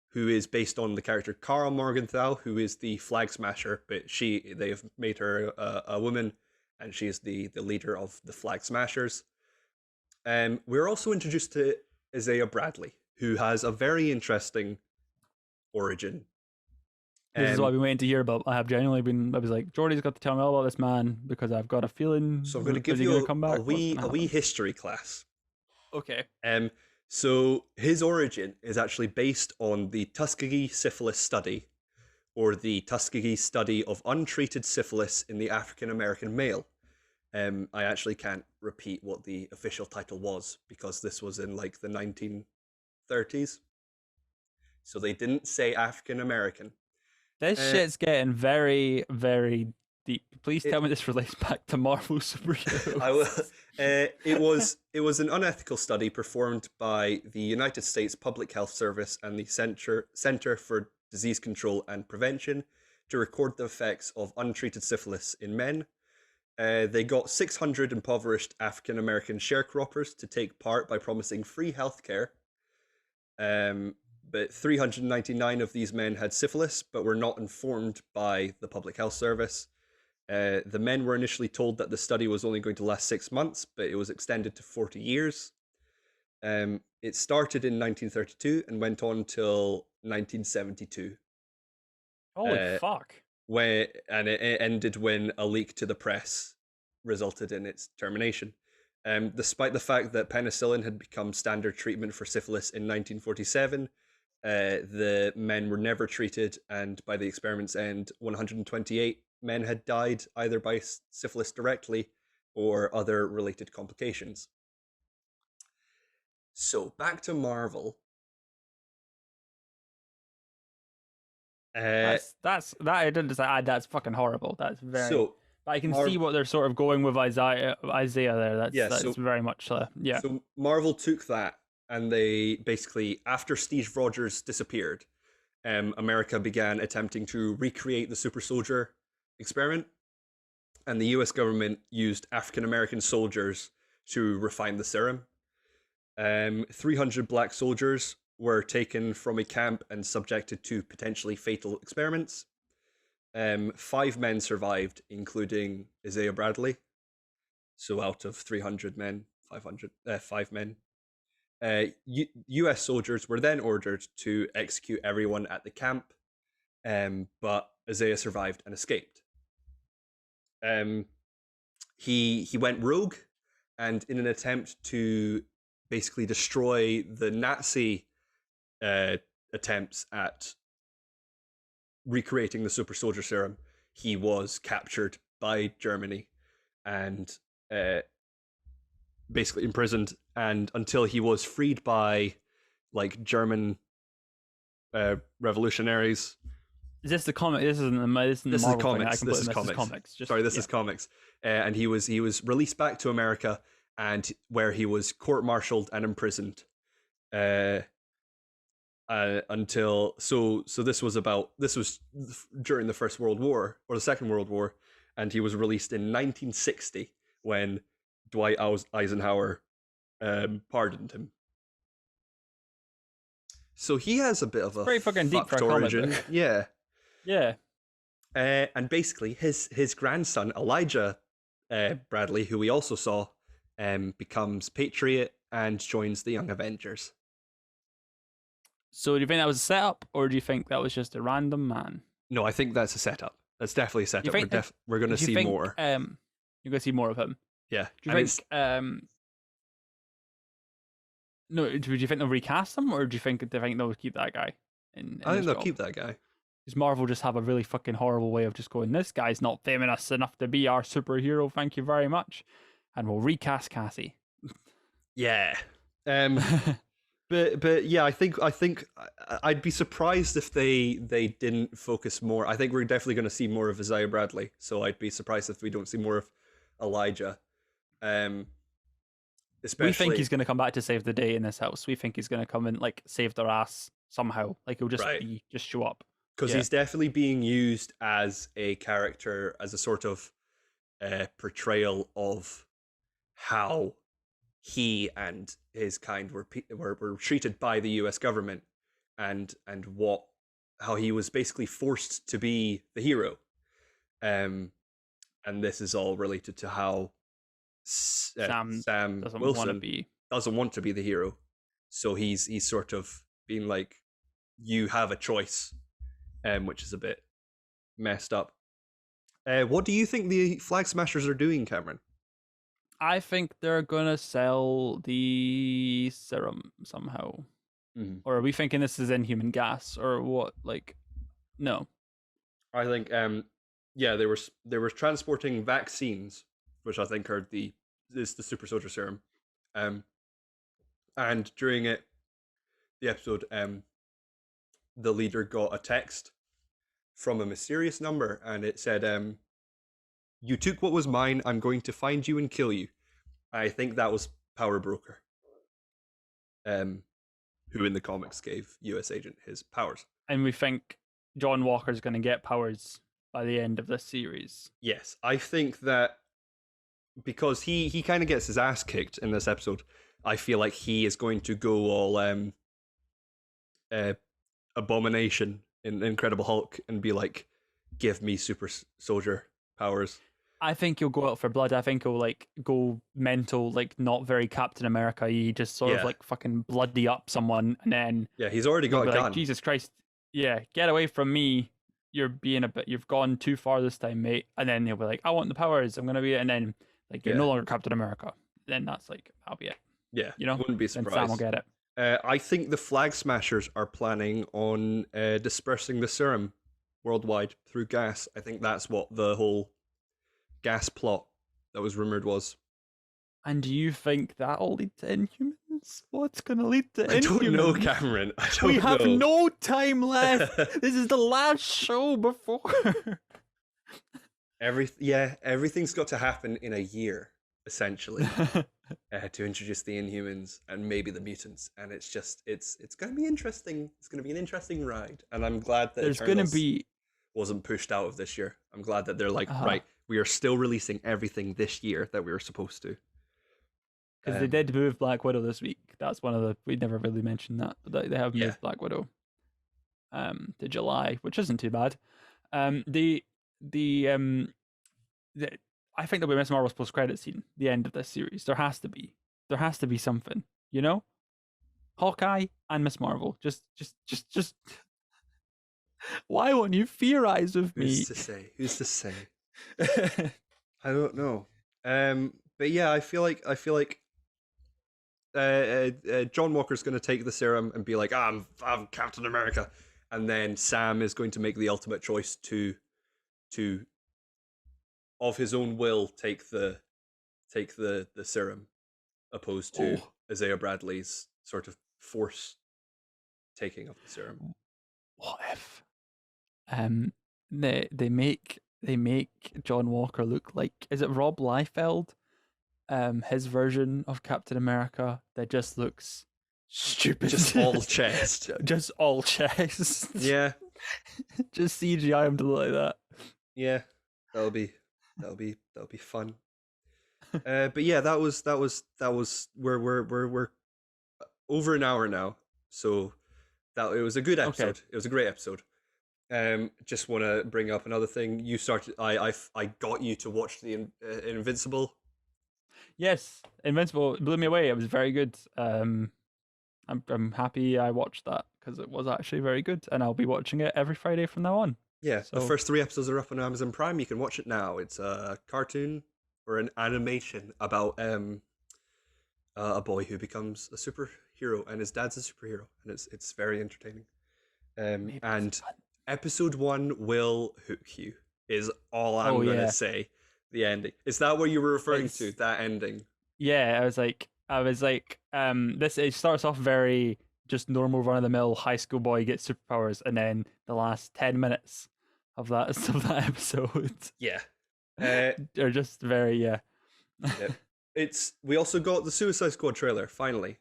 who is based on the character Carl Morgenthau, who is the Flag Smasher, but they have made her a woman, and she is the leader of the Flag Smashers. We're also introduced to Isaiah Bradley, who has a very interesting origin. This is what I've been waiting to hear about. I was like, Jordy's got to tell me all about this man because I've got a feeling. So I'm going to give you a wee history class. Okay. So his origin is actually based on the Tuskegee syphilis study, or the Tuskegee study of untreated syphilis in the African American male. I actually can't repeat what the official title was because this was in like the 1930s. So they didn't say African American. This shit's getting very, very deep. Please tell me this relates back to Marvel superheroes. I will. It was an unethical study performed by the United States Public Health Service and the Center for Disease Control and Prevention to record the effects of untreated syphilis in men. They got 600 impoverished African American sharecroppers to take part by promising free healthcare. But 399 of these men had syphilis, but were not informed by the Public Health Service. The men were initially told that the study was only going to last 6 months, but it was extended to 40 years. It started in 1932 and went on till 1972. Holy fuck. It ended when a leak to the press resulted in its termination. Despite the fact that penicillin had become standard treatment for syphilis in 1947, the men were never treated, and by the experiment's end, 128 men had died either by syphilis directly or other related complications. So back to Marvel. That's fucking horrible. That's very. So, but I can see what they're sort of going with Isaiah there. That's very much yeah. So Marvel took that, and they basically, after Steve Rogers disappeared, America began attempting to recreate the super soldier experiment, and the US government used African American soldiers to refine the serum. 300 black soldiers were taken from a camp and subjected to potentially fatal experiments. 5 men survived, including Isaiah Bradley. So out of 300 men, 5 men. US soldiers were then ordered to execute everyone at the camp, but Isaiah survived and escaped. He went rogue, and in an attempt to basically destroy the Nazi attempts at recreating the super soldier serum, he was captured by Germany and basically imprisoned, and until he was freed by like German revolutionaries. Is this the comic? This is comics. This is comics. This is comics. And he was released back to America, and where he was court-martialed and imprisoned until this was during the First World War or the Second World War, and he was released in 1960 when Dwight Eisenhower pardoned him. So he has a bit of a pretty fucking deep for a origin. Yeah. And basically his grandson Elijah Bradley, who we also saw, becomes Patriot and joins the Young Avengers. So do you think that was a setup, or do you think that was just a random man? No, I think that's a setup. That's definitely a setup. We're going to see more. You're going to see more of him. Yeah. Do you think? No. Do you think they'll recast him, or do you think they'll keep that guy? I think they'll keep that guy. Because Marvel just have a really fucking horrible way of just going, this guy's not famous enough to be our superhero. Thank you very much, and we'll recast Cassie. Yeah. But yeah, I'd be surprised if they didn't focus more. I think we're definitely going to see more of Isaiah Bradley, so I'd be surprised if we don't see more of Elijah. We think Especially he's going to come back to save the day in this house. We think he's going to come and like save their ass somehow. Like he'll just just show up. Because he's definitely being used as a character, as a sort of portrayal of how he and his kind were treated by the U.S. government, and how he was basically forced to be the hero, and this is all related to how Sam doesn't Wilson doesn't want to be the hero, so he's sort of being like, you have a choice, which is a bit messed up. What do you think the Flag Smashers are doing, Cameron? I think they're gonna sell the serum somehow. Mm-hmm. Or are we thinking this is inhuman gas or what? Like, no. I think they were transporting vaccines, which I think are the super soldier serum. And during the episode, the leader got a text from a mysterious number, and it said, "You took what was mine. I'm going to find you and kill you." I think that was Power Broker, who in the comics gave US Agent his powers. And we think John Walker's going to get powers by the end of this series. Yes, I think that because he kind of gets his ass kicked in this episode, I feel like he is going to go all Abomination in Incredible Hulk and be like, give me super soldier powers. I think he'll go out for blood. I think he'll like go mental, like not very Captain America. He just sort of like fucking bloody up someone, and then he's already got a gun. Like, Jesus Christ, get away from me. You've gone too far this time, mate. And then he'll be like, I want the powers. I'm gonna be, and then like you're no longer Captain America. Then that's like, I'll be it. Yeah, you know, wouldn't be surprised. Then Sam will get it. I think the Flag Smashers are planning on dispersing the serum worldwide through gas. I think that's what the whole gas plot that was rumored was. And do you think that'll lead to Inhumans? What's going to lead to Inhumans? I don't know, Cameron. We have no time left. This is the last show before. Everything's got to happen in a year, essentially, to introduce the Inhumans and maybe the mutants. And it's going to be interesting. It's going to be an interesting ride. And I'm glad that there's going to be wasn't pushed out of this year. I'm glad that they're like, right, we are still releasing everything this year that we were supposed to. Because they did move Black Widow this week. That's one of the, we never really mentioned that, but they have moved Black Widow to July, which isn't too bad. I think there'll be Miss Marvel's post-credit scene, the end of this series. There has to be something, you know? Hawkeye and Miss Marvel. Just why won't you theorize with me? Who's to say? I don't know. But yeah, I feel like John Walker's going to take the serum and be like, I'm Captain America, and then Sam is going to make the ultimate choice to of his own will take the serum, opposed to Isaiah Bradley's sort of force taking of the serum. What if they make John Walker look like, is it Rob Liefeld? His version of Captain America that just looks stupid. Just all chest. Just all chest. Yeah. Just CGI him to look like that. Yeah. That'll be fun. But yeah, that was we're over an hour now. So it was a good episode. Okay. It was a great episode. Just want to bring up another thing. You started. I got you to watch the Invincible. Yes, Invincible blew me away. It was very good. I'm happy I watched that because it was actually very good, and I'll be watching it every Friday from now on. Yeah, so the first 3 episodes are up on Amazon Prime. You can watch it now. It's a cartoon or an animation about a boy who becomes a superhero, and his dad's a superhero, and it's very entertaining. And episode 1 will hook you. Is all I'm gonna say. The ending. Is that what you were referring to? That ending? Yeah, I was like, I was like, this it starts off very just normal run of the mill high school boy gets superpowers, and then the last 10 minutes of that episode, Yeah. are just very Yep. We also got the Suicide Squad trailer finally.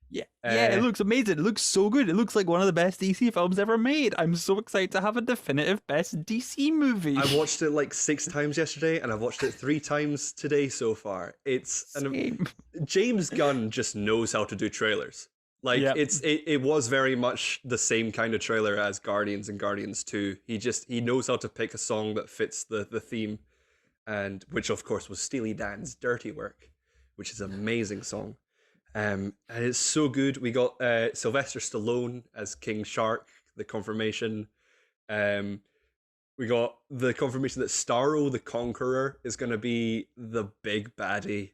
Yeah, it Uh, looks amazing. It looks so good. It looks like one of the best DC films ever made. I'm so excited to have a definitive best DC movie. I watched it like 6 times yesterday, and I've watched it 3 times today so far. Same. James Gunn just knows how to do trailers. Like Yep. it was very much the same kind of trailer as Guardians and Guardians 2. He knows how to pick a song that fits the theme, and which of course was Steely Dan's Dirty Work, which is an amazing song. And it's so good. We got Sylvester Stallone as King Shark, the confirmation. We got the confirmation that Starro the Conqueror is going to be the big baddie.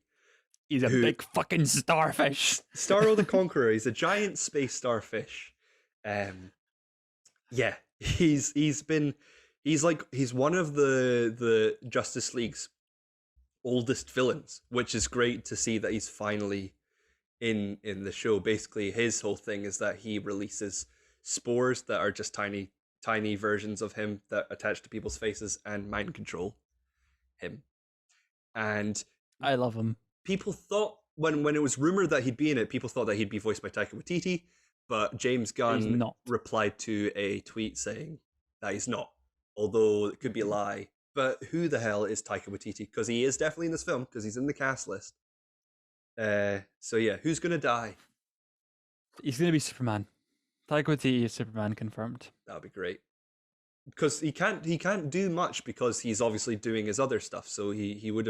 He's a big fucking starfish. Starro the Conqueror. He's a giant space starfish. Yeah, he's one of the Justice League's oldest villains, which is great to see that he's finally in the show. Basically, his whole thing is that he releases spores that are just tiny versions of him that attach to people's faces and mind control him. And I love him. People thought when it was rumored that he'd be in it, people thought that he'd be voiced by Taika Waititi, but James Gunn replied to a tweet saying that he's not, although it could be a lie. But who the hell is Taika Waititi? Because he is definitely in this film, because he's in the cast list. So yeah, who's gonna die? He's gonna be Superman. Taika Waititi is Superman confirmed. That'd be great. Because he can't do much because he's obviously doing his other stuff. So he won't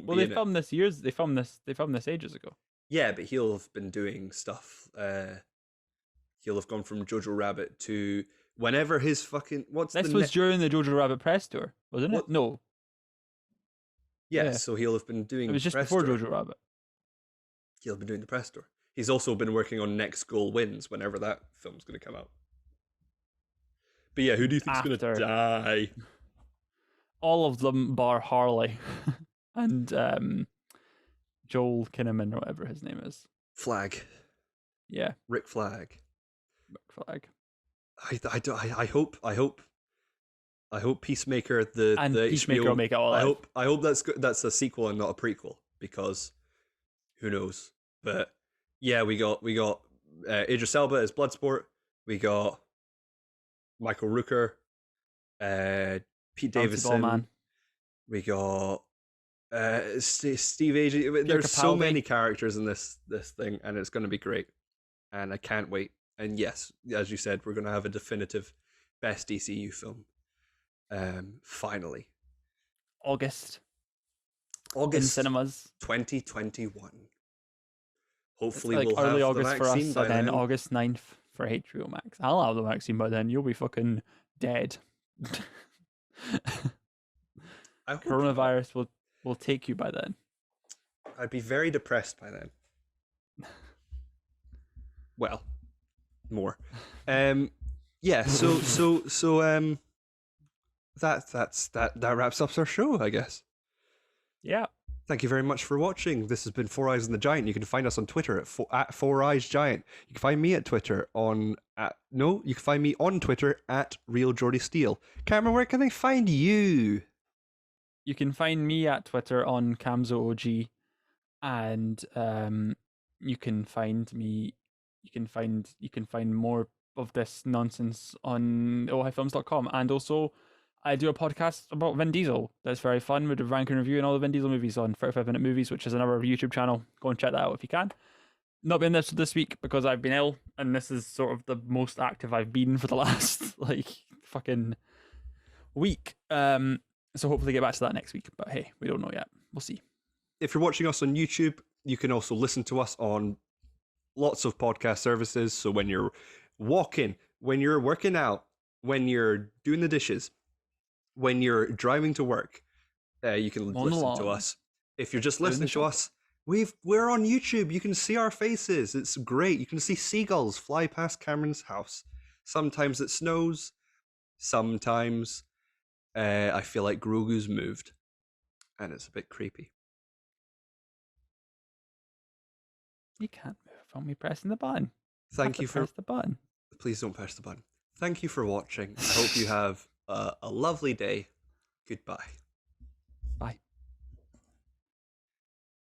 Well, be they filmed this years. They filmed this ages ago. Yeah, but he'll have been doing stuff. He'll have gone from Jojo Rabbit to whenever his fucking This was during the Jojo Rabbit press tour, wasn't it? No. Yeah, so he'll have been doing. It was just before Jojo Rabbit. He'll have been doing the press tour. He's also been working on Next Goal Wins whenever that film's going to come out. But yeah, who do you think's going to die? All of them bar Harley and Joel Kinnaman or whatever his name is. Flag. Yeah. Rick Flag. Rick Flag. I hope Peacemaker the Peacemaker HBO, will make it all out. I hope that's a sequel and not a prequel, because who knows? But yeah, we got Idris Elba as Bloodsport. We got Michael Rooker, Pete Davidson. We got Steve Agee. There's so many characters in this thing, and it's going to be great. And I can't wait. And yes, as you said, we're going to have a definitive best DCU film. Finally. August in cinemas 2021. Hopefully like we'll early have August the for vaccine us, by and then then. August 9th for HBO Max. I'll have the vaccine by then. You'll be fucking dead. Coronavirus will take you by then. I'd be very depressed by then. Well, more. Yeah, so that wraps up our show, I guess. Yeah. Thank you very much for watching. This has been Four Eyes and the Giant. You can find us on Twitter at Four Eyes Giant. You can find me at Twitter you can find me on Twitter at Real Jordy Steele. Cameron, where can they find you? You can find me at Twitter on CamzoOG, and you can find me. You can find more of this nonsense on ohifilms.com, and also I do a podcast about Vin Diesel that's very fun. We do rank and reviewing all the Vin Diesel movies on 35-minute movies, which is another YouTube channel. Go and check that out if you can. Not been this week because I've been ill, and this is sort of the most active I've been for the last fucking week. So hopefully get back to that next week. But hey, we don't know yet. We'll see. If you're watching us on YouTube, you can also listen to us on lots of podcast services. So when you're walking, when you're working out, when you're doing the dishes, when you're driving to work, you can listen to us. If you're just listening to us, we're on YouTube. You can see our faces. It's great. You can see seagulls fly past Cameron's house. Sometimes it snows. Sometimes I feel like Grogu's moved, and it's a bit creepy. You can't move from me pressing the button. Thank you for press the button. Please don't press the button. Thank you for watching. I hope you have a lovely day. Goodbye. Bye.